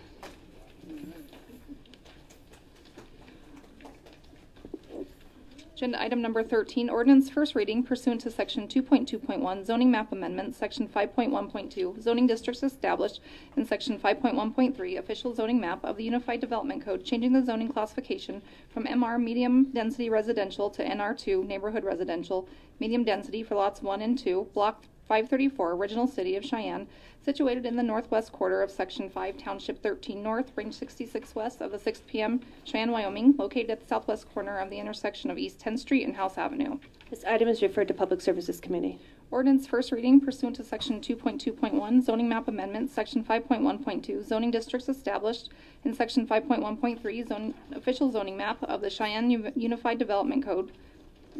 Agenda item number 13, ordinance first reading pursuant to section 2.2.1 zoning map amendment, section 5.1.2 zoning districts established, and section 5.1.3 official zoning map of the Unified Development Code, changing the zoning classification from MR medium density residential to NR2 neighborhood residential, medium density for lots 1 and 2, block 534, original city of Cheyenne, situated in the northwest quarter of Section 5, Township 13 North, Range 66 West of the 6 p.m., Cheyenne, Wyoming, located at the southwest corner of the intersection of East 10th Street and House Avenue. This item is referred to Public Services Committee. Ordinance first reading pursuant to Section 2.2.1 zoning map amendment, Section 5.1.2 zoning districts established, and Section 5.1.3 official zoning map of the Cheyenne Unified Development Code,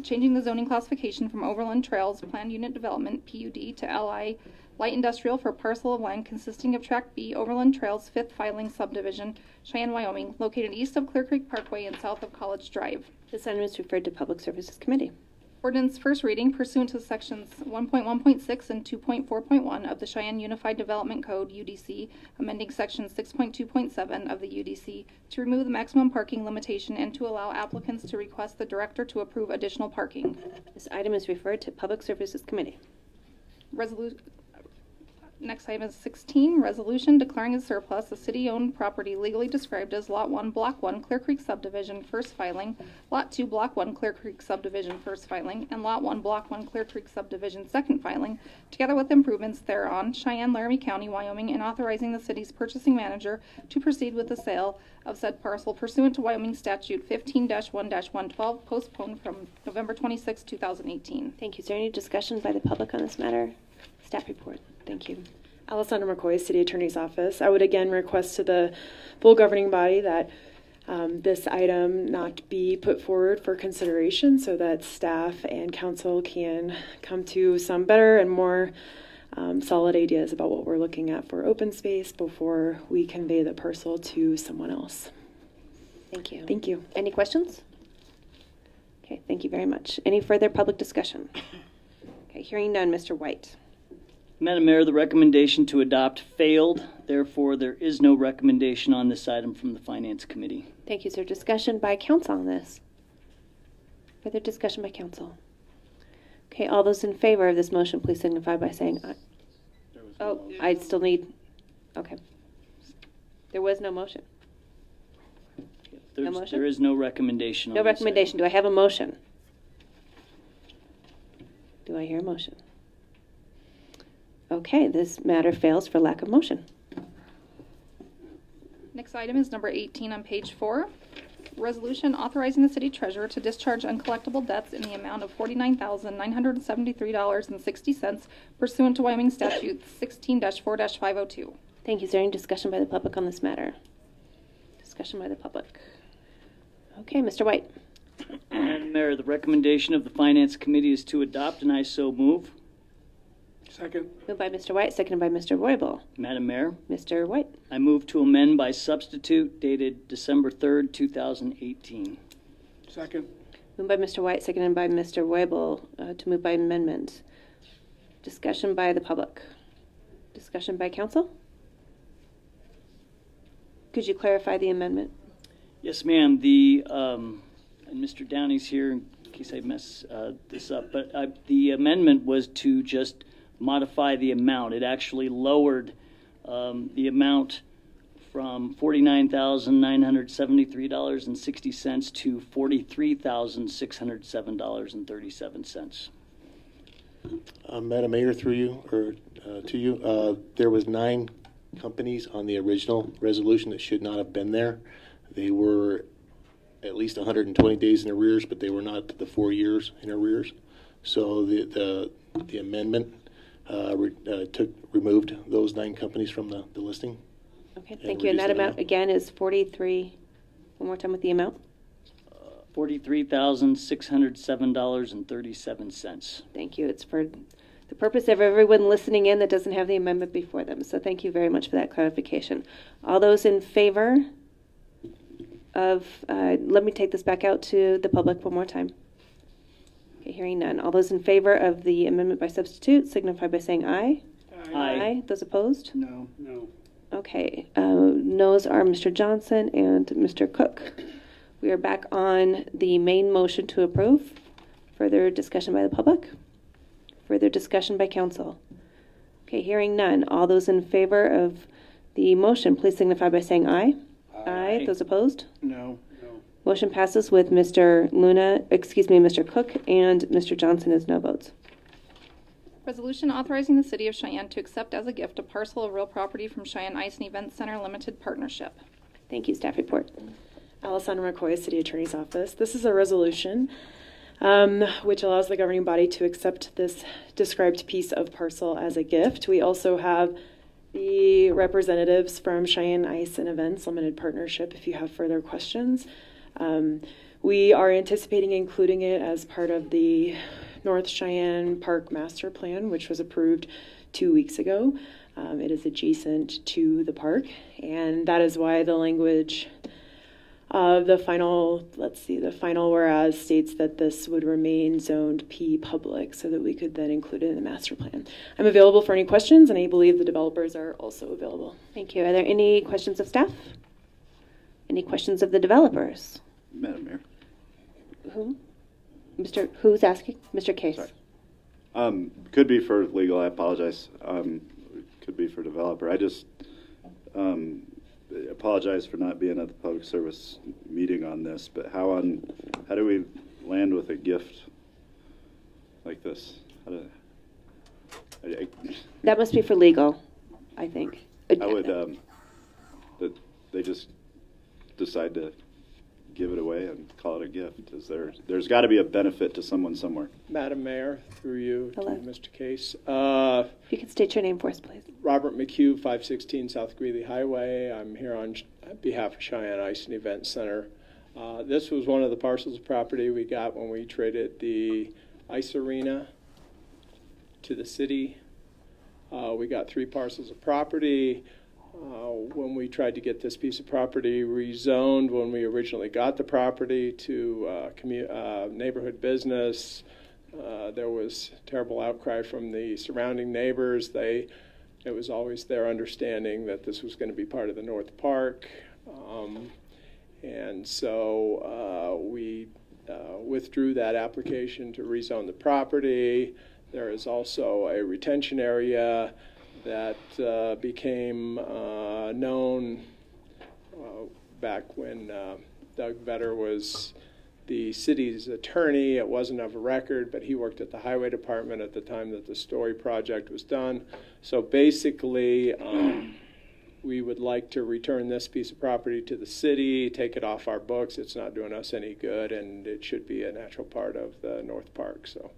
changing the zoning classification from Overland Trails Planned Unit Development, PUD, to LI Light Industrial for a parcel of land consisting of Tract B, Overland Trails 5th Filing Subdivision, Cheyenne, Wyoming, located east of Clear Creek Parkway and south of College Drive. This item is referred to Public Services Committee. Ordinance first reading pursuant to sections 1.1.6 and 2.4.1 of the Cheyenne Unified Development Code, UDC, amending section 6.2.7 of the UDC to remove the maximum parking limitation and to allow applicants to request the director to approve additional parking. This item is referred to Public Services Committee. Next item is 16, resolution declaring as surplus a city-owned property legally described as Lot 1, Block 1, Clear Creek Subdivision, first filing, Lot 2, Block 1, Clear Creek Subdivision, first filing, and Lot 1, Block 1, Clear Creek Subdivision, second filing, together with improvements thereon, Cheyenne, Laramie County, Wyoming, and authorizing the city's purchasing manager to proceed with the sale of said parcel pursuant to Wyoming Statute 15-1-112, postponed from November 26, 2018. Thank you. Is there any discussion by the public on this matter? Staff report. Thank you. Alessandra McCoy, City Attorney's Office. I would again request to the full governing body that this item not be put forward for consideration so that staff and council can come to some better and more solid ideas about what we're looking at for open space before we convey the parcel to someone else. Thank you. Thank you. Any questions? Okay, thank you very much. Any further public discussion? Okay, hearing none, Mr. White. Madam Mayor, the recommendation to adopt failed. Therefore, there is no recommendation on this item from the Finance Committee. Thank you, sir. Discussion by council on this. Further discussion by council. Okay, all those in favor of this motion, please signify by saying aye. Oh, I still need, okay. There was no motion. No motion? There is no recommendation on No this recommendation. Do I have a motion? Do Do I hear a motion? Okay, this matter fails for lack of motion. Next item is number 18 on page 4. Resolution authorizing the city treasurer to discharge uncollectible debts in the amount of $49,973.60 pursuant to Wyoming statute 16-4-502. Thank you. Is there any discussion by the public on this matter? Discussion by the public. Okay, Mr. White. Madam Mayor, the recommendation of the Finance Committee is to adopt, and I so move. Second. Moved by Mr. White, seconded by Mr. Roybal. Madam Mayor, Mr. White. I move to amend by substitute dated December 3rd, 2018. Second. Moved by Mr. White, seconded by Mr. Roybal to move by amendment. Discussion by the public. Discussion by council. Could you clarify the amendment? Yes, ma'am. The and Mr. Downey's here in case I mess this up, but the amendment was to just modify the amount. It actually lowered the amount from $49,973.60 to $43,607.37. Madam Mayor, through you, or to you, there was 9 companies on the original resolution that should not have been there. They were at least 120 days in arrears, but they were not the 4 years in arrears. So the amendment removed those 9 companies from the listing. Okay, thank you. And that amount again is 43. One more time with the amount. $43,607.37. Thank you. It's for the purpose of everyone listening in that doesn't have the amendment before them. So thank you very much for that clarification. All those in favor of, let me take this back out to the public one more time. Okay, hearing none. All those in favor of the amendment by substitute signify by saying aye. Aye. Those opposed? No. No. Okay. Noes are Mr. Johnson and Mr. Cook. We are back on the main motion to approve. Further discussion by the public? Further discussion by council? Okay, hearing none. All those in favor of the motion, please signify by saying aye. Aye. Those opposed? No. Motion passes with Mr. Mr. Cook and Mr. Johnson as no votes. Resolution authorizing the City of Cheyenne to accept as a gift a parcel of real property from Cheyenne Ice and Event Center Limited Partnership. Thank you. Staff report. Alessandra McCoy, City Attorney's Office. This is a resolution which allows the governing body to accept this described piece of parcel as a gift. We also have the representatives from Cheyenne Ice and Events Limited Partnership if you have further questions. We are anticipating including it as part of the North Cheyenne Park Master Plan, which was approved 2 weeks ago. It is adjacent to the park, and that is why the language of the final whereas states that this would remain zoned P public so that we could then include it in the master plan. I'm available for any questions, and I believe the developers are also available. Thank you. Are there any questions of staff? Any questions of the developers? Madam Mayor. Who? Who's asking? Mr. Case. Sorry. Could be for legal, I apologize. Could be for developer. I just apologize for not being at the public service meeting on this, but how do we land with a gift like this? That must be for legal, I think. I would, that they just decide to give it away and call it a gift. There's got to be a benefit to someone somewhere. Madam Mayor, through you Hello. to Mr. Case. If you could state your name for us, please. Robert McHugh, 516 South Greeley Highway. I'm here on behalf of Cheyenne Ice and Event Center. This was one of the parcels of property we got when we traded the ice arena to the city. We got 3 parcels of property. When we tried to get this piece of property rezoned, when we originally got the property to neighborhood business, there was terrible outcry from the surrounding neighbors. It was always their understanding that this was going to be part of the North Park. And so we withdrew that application to rezone the property. There is also a retention area that became known back when Doug Vetter was the city's attorney. It wasn't of a record, but he worked at the highway department at the time that the Story project was done. So basically, we would like to return this piece of property to the city, take it off our books. It's not doing us any good, and it should be a natural part of the North Park. So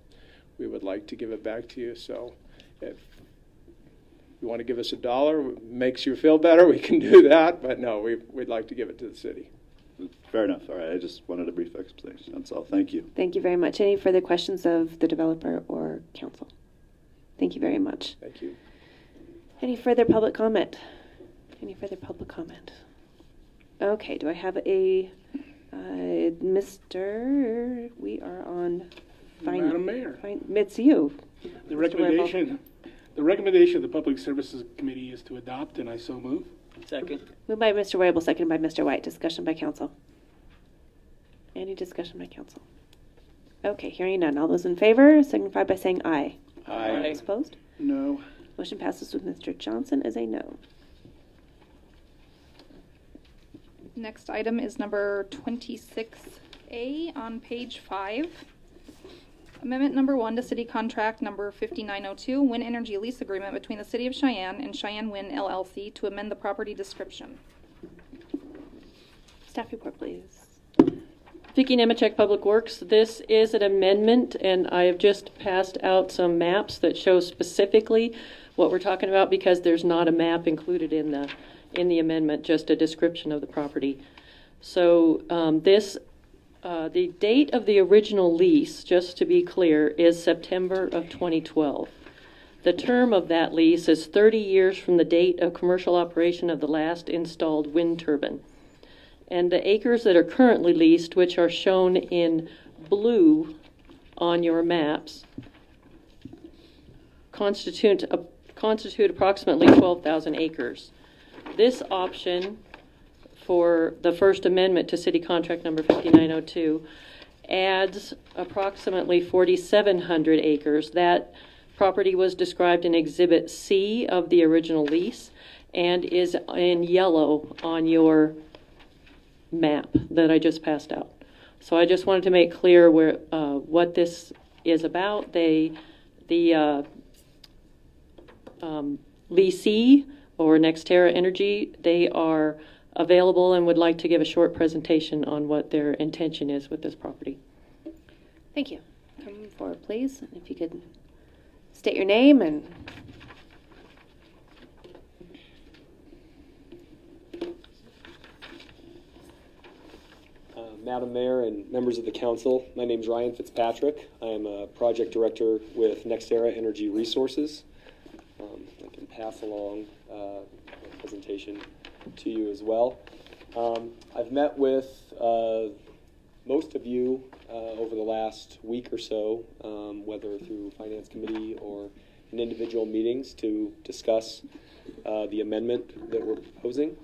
we would like to give it back to you. So if you want to give us $1, makes you feel better, we can do that. But no, we'd like to give it to the city. Fair enough. All right. I just wanted a brief explanation. That's all. Thank you. Thank you very much. Any further questions of the developer or council? Thank you very much. Thank you. Any further public comment? Any further public comment? Okay, do I have a Mr. We are on. Madam Mayor. It's you. The recommendation of the Public Services Committee is to adopt, and I so move. Second. Moved by Mr. Weibel, seconded by Mr. White. Discussion by council. Any discussion by council? Okay, hearing none. All those in favor signify by saying aye. Aye. Those opposed? No. Motion passes with Mr. Johnson as a no. Next item is number 26A on page 5. Amendment number 1 to City Contract number 5902, Wind Energy Lease Agreement between the City of Cheyenne and Cheyenne Wind LLC to amend the property description. Staff report, please. Vicki Nemechek, Public Works. This is an amendment, and I have just passed out some maps that show specifically what we're talking about, because there's not a map included in the amendment, just a description of the property. So the date of the original lease, just to be clear, is September of 2012. The term of that lease is 30 years from the date of commercial operation of the last installed wind turbine. And the acres that are currently leased, which are shown in blue on your maps, constitute approximately 12,000 acres. This option for the First Amendment to City Contract number 5902 adds approximately 4,700 acres. That property was described in Exhibit C of the original lease and is in yellow on your map that I just passed out. So I just wanted to make clear where what this is about. The leasee, or NextEra Energy, they are available and would like to give a short presentation on what their intention is with this property. Thank you. Come forward, please. And if you could state your name and... Madam Mayor and members of the council, my name is Ryan Fitzpatrick. I am a project director with NextEra Energy Resources. I can pass along a presentation to you as well. I've met with most of you over the last week or so, whether through Finance Committee or in individual meetings, to discuss the amendment that we're proposing.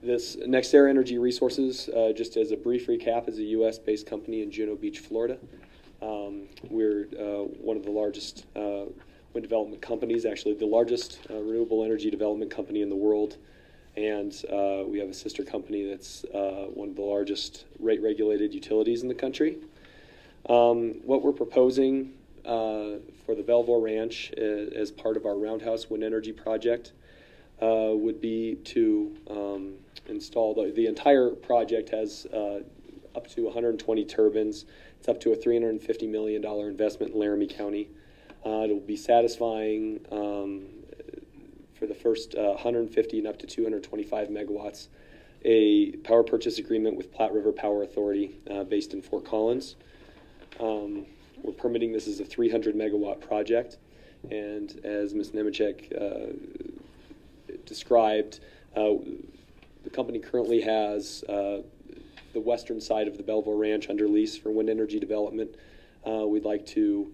This NextEra Energy Resources, just as a brief recap, is a U.S.-based company in Juno Beach, Florida. We're one of the largest wind development companies, actually the largest renewable energy development company in the world. And we have a sister company that's one of the largest rate-regulated utilities in the country. What we're proposing for the Belvoir Ranch as part of our Roundhouse Wind Energy project would be to install the entire project has up to 120 turbines. It's up to a $350 million investment in Laramie County. It will be satisfying for the first 150 and up to 225 megawatts, a power purchase agreement with Platte River Power Authority based in Fort Collins. We're permitting this as a 300 megawatt project, and as Ms. Nemechek described, the company currently has the western side of the Belvoir Ranch under lease for wind energy development. We'd like to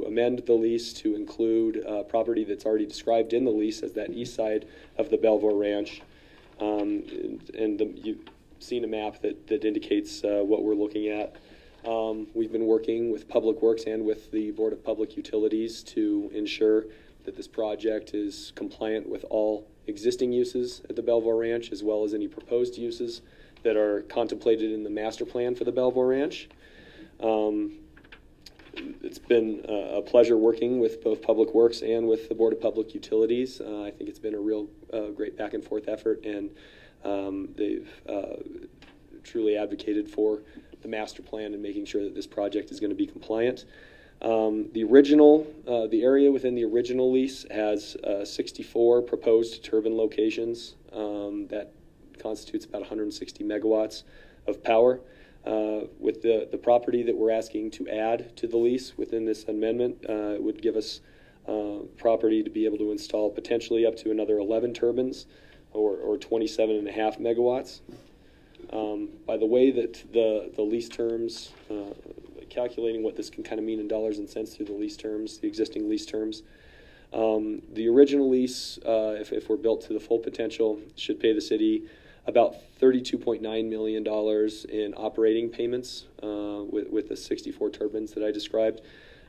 amend the lease to include property that's already described in the lease as that east side of the Belvoir Ranch. You've seen a map that indicates what we're looking at. We've been working with Public Works and with the Board of Public Utilities to ensure that this project is compliant with all existing uses at the Belvoir Ranch, as well as any proposed uses that are contemplated in the master plan for the Belvoir Ranch. It's been a pleasure working with both Public Works and with the Board of Public Utilities. I think it's been a real great back and forth effort, and they've truly advocated for the master plan and making sure that this project is going to be compliant. The area within the original lease has 64 proposed turbine locations. That constitutes about 160 megawatts of power. With the property that we're asking to add to the lease within this amendment, it would give us property to be able to install potentially up to another 11 turbines or 27.5 megawatts. By the way that the lease terms, calculating what this can kind of mean in dollars and cents through the lease terms, the existing lease terms, the original lease, if we're built to the full potential, should pay the city about $32.9 million in operating payments with the 64 turbines that I described.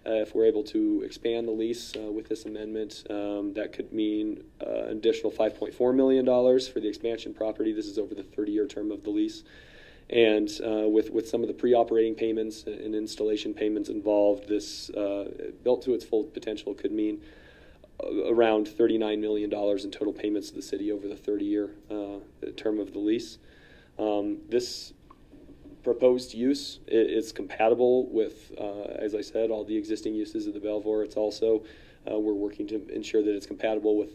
If we're able to expand the lease with this amendment, that could mean an additional $5.4 million for the expansion property. This is over the 30-year term of the lease. And with some of the pre-operating payments and installation payments involved, this built to its full potential could mean around $39 million in total payments to the city over the 30-year term of the lease. This proposed use is compatible with, as I said, all the existing uses of the Belvoir. It's also, we're working to ensure that it's compatible with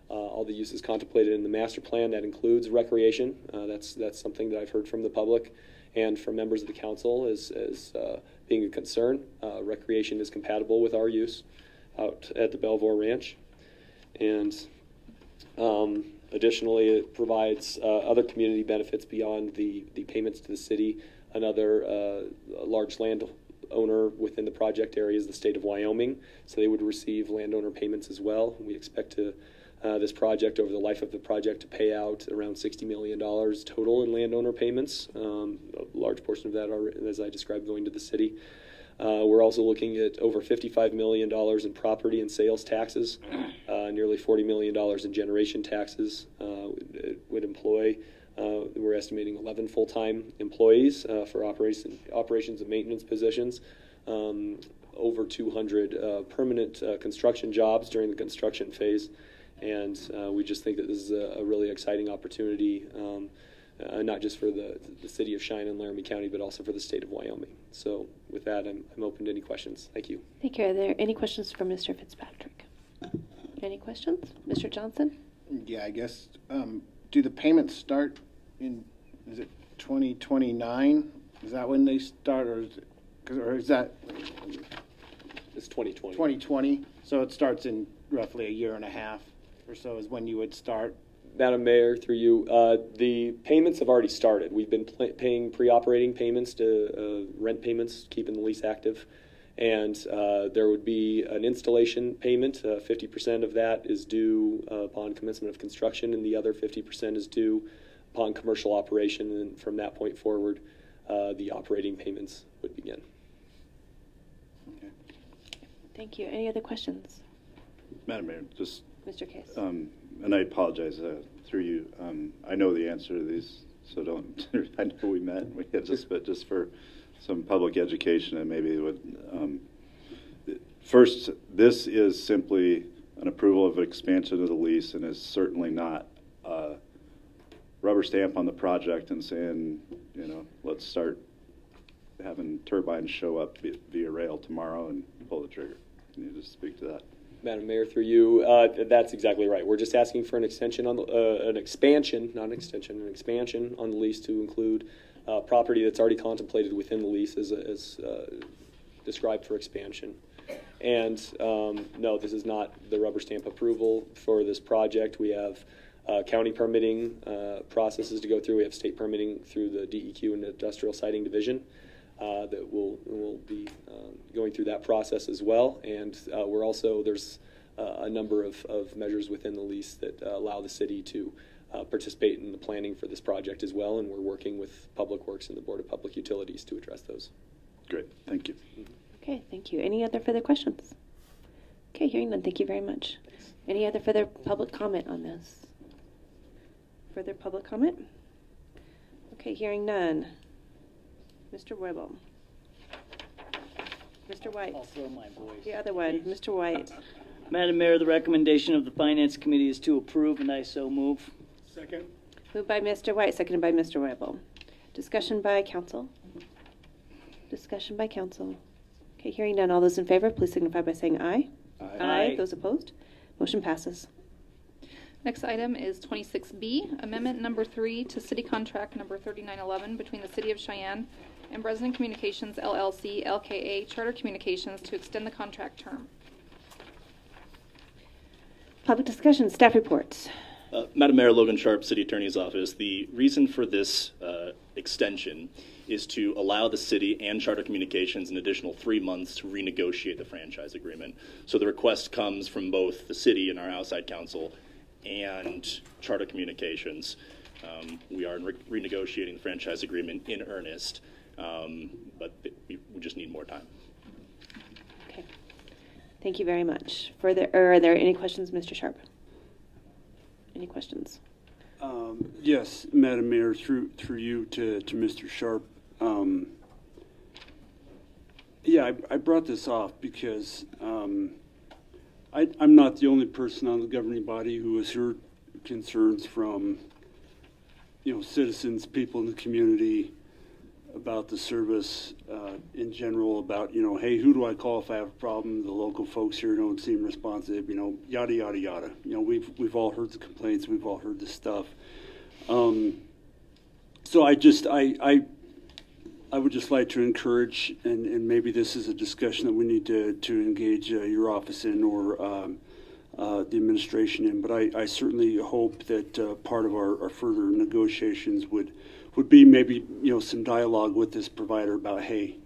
all the uses contemplated in the master plan. That includes recreation. That's something that I've heard from the public and from members of the council as being a concern. Recreation is compatible with our use out at the Belvoir Ranch. And additionally, it provides other community benefits beyond the payments to the city. Another large landowner within the project area is the state of Wyoming, so they would receive landowner payments as well. We expect this project, over the life of the project, to pay out around $60 million total in landowner payments. A large portion of that are, as I described, going to the city. We're also looking at over $55 million in property and sales taxes, nearly $40 million in generation taxes. It would employ, we're estimating 11 full-time employees for operations and maintenance positions, over 200 permanent construction jobs during the construction phase. And we just think that this is a really exciting opportunity, not just for the city of Cheyenne and Laramie County, but also for the state of Wyoming. So with that, I'm open to any questions. Thank you. Thank you. Are there any questions for Mr. Fitzpatrick? Any questions? Mr. Johnson? Yeah, I guess, do the payments start in, is it 2029? Is that when they start, or is that? It's 2020. 2020, so it starts in roughly a year and a half or so is when you would start. Madam Mayor, through you, the payments have already started. We've been paying pre-operating payments to rent payments, keeping the lease active. And there would be an installation payment. 50% of that is due upon commencement of construction, and the other 50% is due upon commercial operation. And from that point forward, the operating payments would begin. Okay. Thank you. Any other questions? Madam Mayor, just Mr. Case. And I apologize through you. I know the answer to these, so don't. I know we met. We had but just for some public education, and maybe it would. First, this is simply an approval of expansion of the lease, and is certainly not a rubber stamp on the project and saying, you know, let's start having turbines show up via rail tomorrow and pull the trigger. Can you just speak to that? Madam Mayor, through you, that's exactly right. We're just asking for an extension on an expansion, not an extension, an expansion on the lease to include property that's already contemplated within the lease as described for expansion. And no, this is not the rubber stamp approval for this project. We have county permitting processes to go through. We have state permitting through the DEQ and Industrial Siting Division. That will be going through that process as well. And we're also, there's a number of measures within the lease that allow the city to participate in the planning for this project as well. And we're working with Public Works and the Board of Public Utilities to address those. Great, thank you. Okay, thank you. Any other further questions? Okay, hearing none, thank you very much. Thanks. Any other further public comment on this? Further public comment? Okay, hearing none. Mr. Weibel. Mr. White. I'll throw my voice. The other one, Mr. White. Madam Mayor, the recommendation of the Finance Committee is to approve, and I so move. Second. Moved by Mr. White, seconded by Mr. Weibel. Discussion by council. Discussion by council. Okay, hearing none. All those in favor, please signify by saying aye. Aye. Those opposed? Motion passes. Next item is 26B, Amendment Number 3 to City Contract Number 3911 between the City of Cheyenne and Bresnan Communications LLC, LKA Charter Communications to extend the contract term. Public discussion, staff reports. Madam Mayor, Logan Sharp, City Attorney's Office. The reason for this extension is to allow the city and Charter Communications an additional 3 months to renegotiate the franchise agreement. So the request comes from both the city and our outside counsel and Charter Communications. We are renegotiating the franchise agreement in earnest, but we just need more time. Okay. Thank you very much. Are there any questions, Mr. Sharp? Any questions? Yes, Madam Mayor, through you to Mr. Sharp. I brought this off because I'm not the only person on the governing body who has heard concerns from citizens, people in the community about the service in general, about hey, who do I call if I have a problem? The local folks here don't seem responsive, yada yada yada. We've all heard the complaints, we've all heard the stuff. So I would just like to encourage, and maybe this is a discussion that we need to engage your office in or the administration in, but I certainly hope that part of our further negotiations would be maybe some dialogue with this provider about, hey,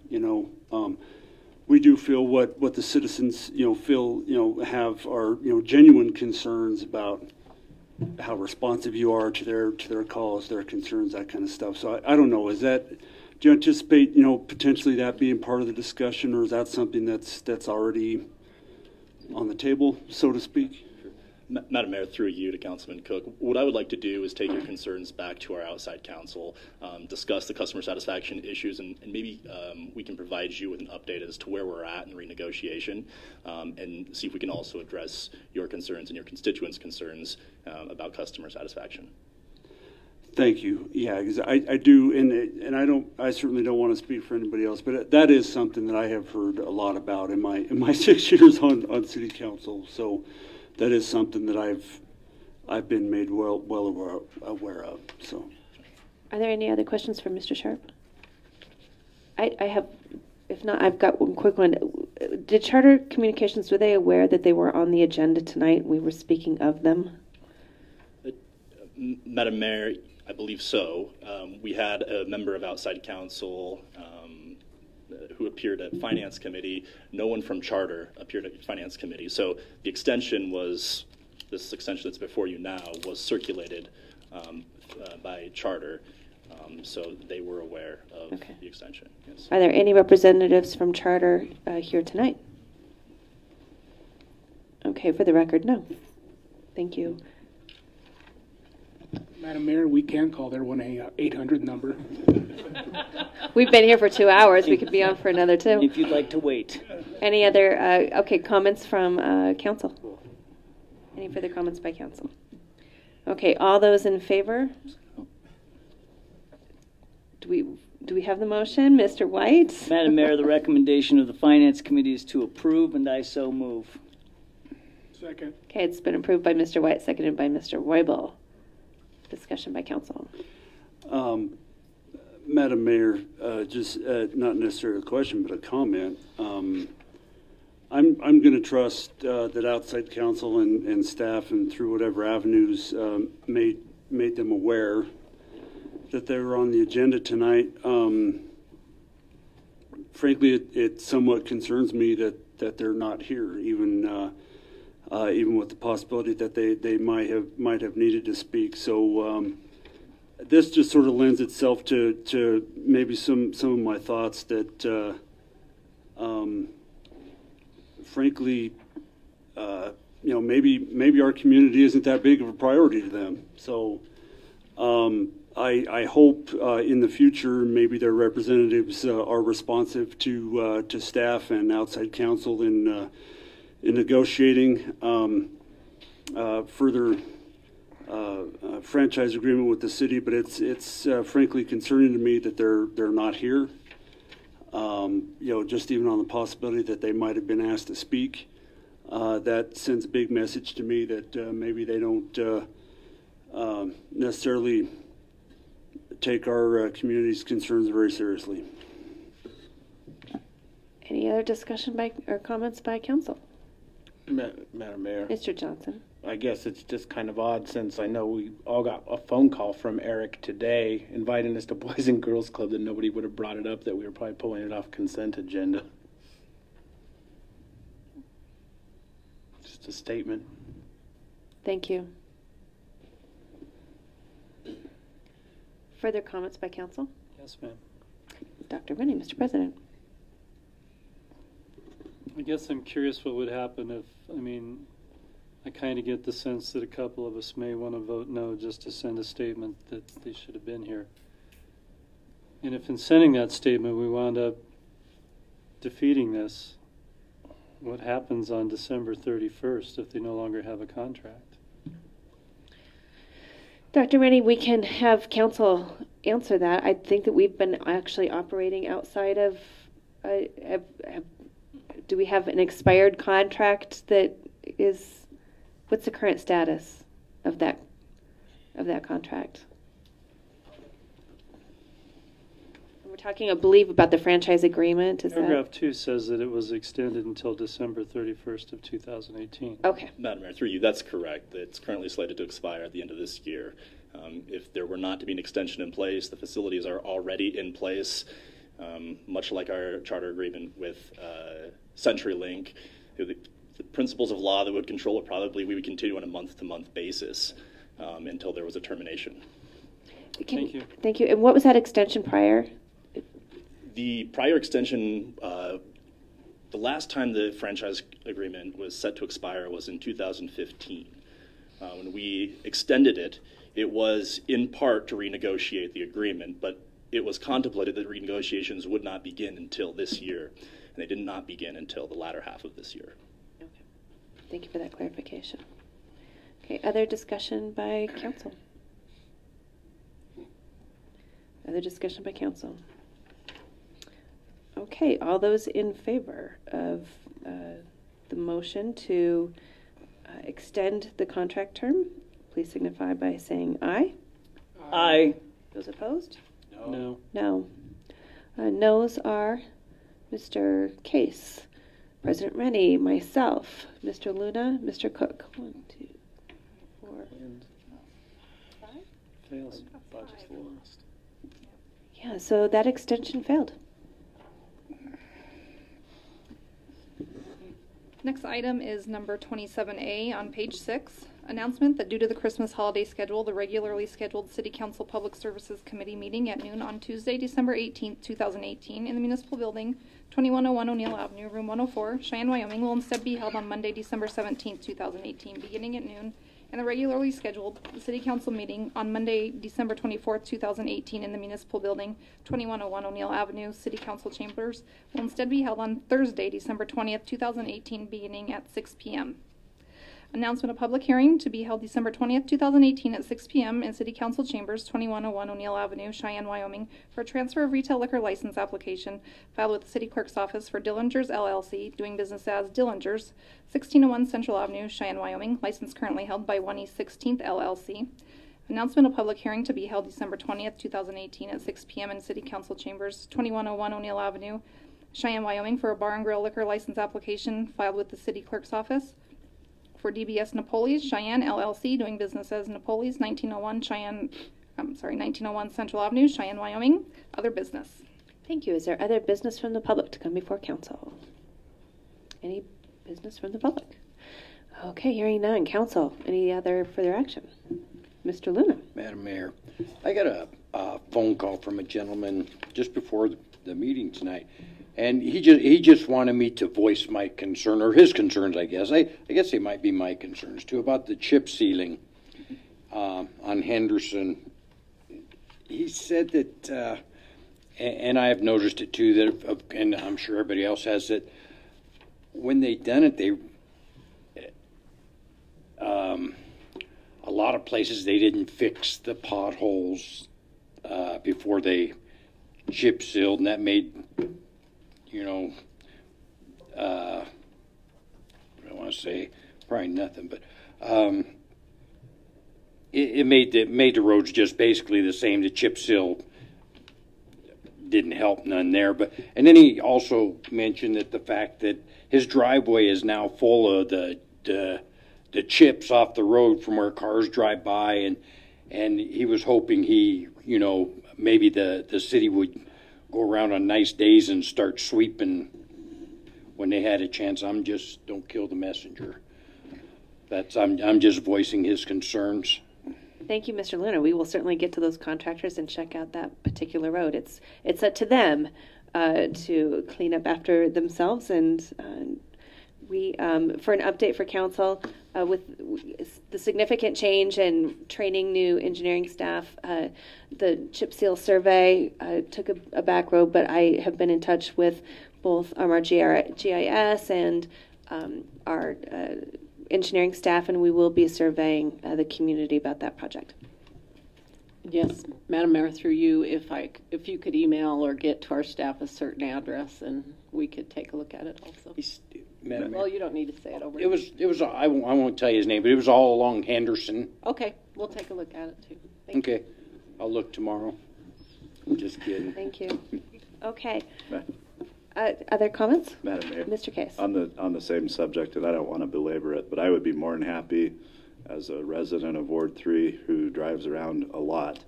we do feel what the citizens feel have are genuine concerns about how responsive you are to their calls, their concerns, that kind of stuff. So I don't know, do you anticipate potentially that being part of the discussion, or is that something that's already on the table, so to speak? Madam Mayor, through you to Councilman Cook, what I would like to do is take your concerns back to our outside counsel, discuss the customer satisfaction issues, and maybe we can provide you with an update as to where we're at in renegotiation, and see if we can also address your concerns and your constituents' concerns about customer satisfaction. Thank you. Yeah, because I do, and I certainly don't want to speak for anybody else, but that is something that I have heard a lot about in my 6 years on City Council. So that is something that I've been made well aware of. So, are there any other questions for Mr. Sharp? I have, if not, I've got one quick one. Did Charter Communications, were they aware that they were on the agenda tonight? We were speaking of them. Madam Mayor, I believe so. We had a member of outside counsel who appeared at Finance Committee. No one from Charter appeared at Finance Committee. So the extension was, this extension that's before you now, was circulated by Charter. So they were aware of the extension. Yes. Are there any representatives from Charter here tonight? Okay, for the record, no. Thank you. Madam Mayor, we can call their 1-800 number. We've been here for 2 hours. We could be on for another 2. If you'd like to wait. Any other, comments from council? Any further comments by council? Okay, all those in favor? Do we have the motion? Mr. White? Madam Mayor, the recommendation of the Finance Committee is to approve, and I so move. Second. Okay, it's been approved by Mr. White, seconded by Mr. Weibel. Discussion by council. Madam Mayor, just not necessarily a question, but a comment. I'm going to trust that outside counsel and staff, and through whatever avenues, made them aware that they were on the agenda tonight. Frankly, it somewhat concerns me that they're not here, even with the possibility that they might have needed to speak. So this just sort of lends itself to maybe some of my thoughts that, frankly, maybe our community isn't that big of a priority to them. So I hope in the future maybe their representatives are responsive to staff and outside counsel in negotiating further franchise agreement with the city. But it's frankly concerning to me that they're not here. You know, just even on the possibility that they might have been asked to speak, that sends a big message to me that maybe they don't necessarily take our community's concerns very seriously. Any other discussion by or comments by council? Madam Mayor. Mr. Johnson. I guess it's just kind of odd since I know we all got a phone call from Eric today inviting us to Boys and Girls Club that nobody would have brought it up, that we were probably pulling it off consent agenda. Just a statement. Thank you. Further comments by council? Yes, ma'am. Dr. Rennie, Mr. President. I guess I'm curious what would happen if, I mean, I kind of get the sense that a couple of us may want to vote no just to send a statement that they should have been here. And if in sending that statement we wound up defeating this, what happens on December 31st if they no longer have a contract? Dr. Rennie, we can have council answer that. I think that we've been actually operating outside of, do we have an expired contract that is, what's the current status of that contract? We're talking, I believe, about the franchise agreement. Is Paragraph 2 says that it was extended until December 31st of 2018. Okay. Madam Mayor, through you, that's correct. It's currently slated to expire at the end of this year. If there were not to be an extension in place, the facilities are already in place, much like our charter agreement with CenturyLink. The principles of law that would control it probably we would continue on a month-to-month basis until there was a termination. Thank you. Thank you. And what was that extension prior? The prior extension, the last time the franchise agreement was set to expire was in 2015. When we extended it, it was in part to renegotiate the agreement, but it was contemplated that renegotiations would not begin until this year, and they did not begin until the latter half of this year. Okay. Thank you for that clarification. Okay, other discussion by council? Other discussion by council? Okay, all those in favor of the motion to extend the contract term, please signify by saying aye. Aye. Those opposed? No. No. Noes are Mr. Case, President Rennie, myself, Mr. Luna, Mr. Cook. 1, 2, 4, and 5? Fails. Yeah, so that extension failed. Next item is number 27A on page 6. Announcement that due to the Christmas holiday schedule, the regularly scheduled City Council Public Services Committee meeting at noon on Tuesday, December 18th, 2018 in the Municipal Building, 2101 O'Neill Avenue, Room 104, Cheyenne, Wyoming, will instead be held on Monday, December 17th, 2018, beginning at noon, and the regularly scheduled City Council meeting on Monday, December 24th, 2018 in the Municipal Building, 2101 O'Neill Avenue, City Council Chambers, will instead be held on Thursday, December 20th, 2018, beginning at 6 p.m. Announcement of public hearing to be held December 20th, 2018 at 6 p.m. in City Council Chambers, 2101 O'Neill Avenue, Cheyenne, Wyoming, for a transfer of retail liquor license application filed with the City Clerk's Office for Dillinger's LLC, doing business as Dillinger's, 1601 Central Avenue, Cheyenne, Wyoming, license currently held by 1E 16th LLC. Announcement of public hearing to be held December 20th, 2018 at 6 p.m. in City Council Chambers, 2101 O'Neill Avenue, Cheyenne, Wyoming, for a bar and grill liquor license application filed with the City Clerk's Office for DBS Napoli's, Cheyenne LLC, doing business as Napoli's, 1901 Central Avenue, Cheyenne, Wyoming. Other business. Thank you. Is there other business from the public to come before council? Any business from the public? Okay, hearing none. Council, any other further action? Mr. Luna. Madam Mayor, I got a phone call from a gentleman just before the meeting tonight. And he just wanted me to voice my concern, or his concerns, I guess. I guess they might be my concerns, too, about the chip sealing on Henderson he said that, and I have noticed it too, that, and I'm sure everybody else has, that when they done it, they, a lot of places they didn't fix the potholes before they chip sealed, and that made, you know, I don't want to say probably nothing, but it made the roads just basically the same. The chip seal didn't help none there, and then he also mentioned that the fact that his driveway is now full of the chips off the road from where cars drive by, and he was hoping maybe the city would go around on nice days and start sweeping when they had a chance. Don't kill the messenger. I'm just voicing his concerns. Thank you, Mr. Luna. We will certainly get to those contractors and check out that particular road. It's up to them to clean up after themselves, and we for an update for council with the significant change and training new engineering staff. The chip seal survey took a back road, but I have been in touch with both our GIS and our engineering staff, and we will be surveying the community about that project. Yes, Madam Mayor, through you, if you could email or get to our staff a certain address, and we could take a look at it also. Madam Mayor. Well, you don't need to say it over. It was. I won't tell you his name, but it was all along Henderson. Okay, we'll take a look at it too. Okay, I'll look tomorrow. I'm just kidding. Thank you. Okay. Other comments? Madam Mayor. Mr. Case. On the same subject, and I don't want to belabor it, but I would be more than happy as a resident of Ward 3 who drives around a lot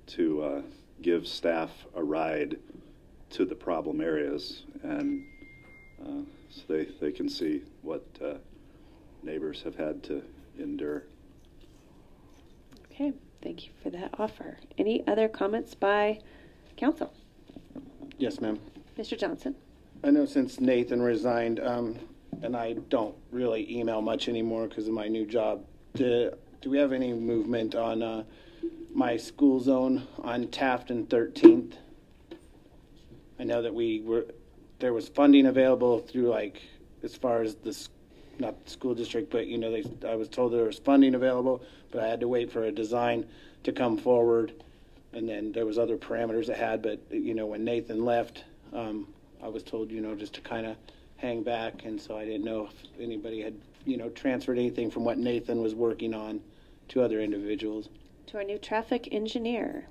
to give staff a ride to the problem areas, and so they can see what neighbors have had to endure. Okay, thank you for that offer. Any other comments by council? Yes, ma'am. Mr. Johnson. I know since Nathan resigned, and I don't really email much anymore because of my new job, do we have any movement on my school zone on Taft and 13th? I know that there was funding available through, like, as far as not the school district, but I was told there was funding available, but I had to wait for a design to come forward, and then there was other parameters it had. But when Nathan left, I was told just to kind of hang back, and so I didn't know if anybody had transferred anything from what Nathan was working on to other individuals. To our new traffic engineer.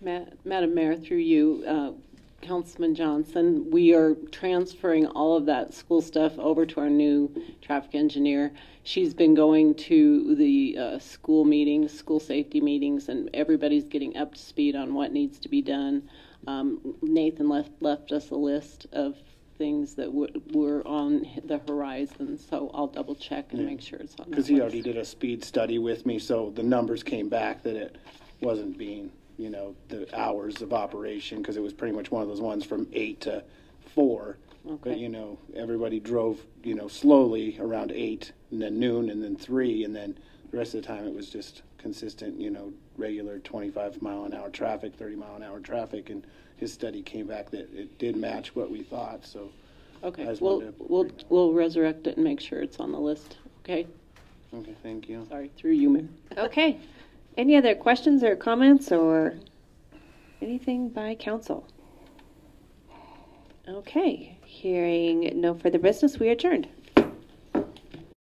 Madam Mayor, through you, Councilman Johnson, we are transferring all of that school stuff over to our new traffic engineer. She's been going to the school meetings, school safety meetings, and everybody's getting up to speed on what needs to be done. Nathan left us a list of things that were on the horizon, so I'll double check and make sure it's on. Because he already did a speed study with me, so the numbers came back that it wasn't being, the hours of operation, because it was pretty much one of those ones from 8 to 4. Okay. But everybody drove slowly around 8, and then noon, and then 3, and then the rest of the time it was just consistent, regular 25-mile-an-hour traffic, 30-mile-an-hour traffic, and his study came back that it did match what we thought. So okay, we'll resurrect it and make sure it's on the list. Okay. Okay, thank you. Sorry, through you, Mayor. Okay. Any other questions or comments or anything by council? Okay. Hearing no further business, we adjourned.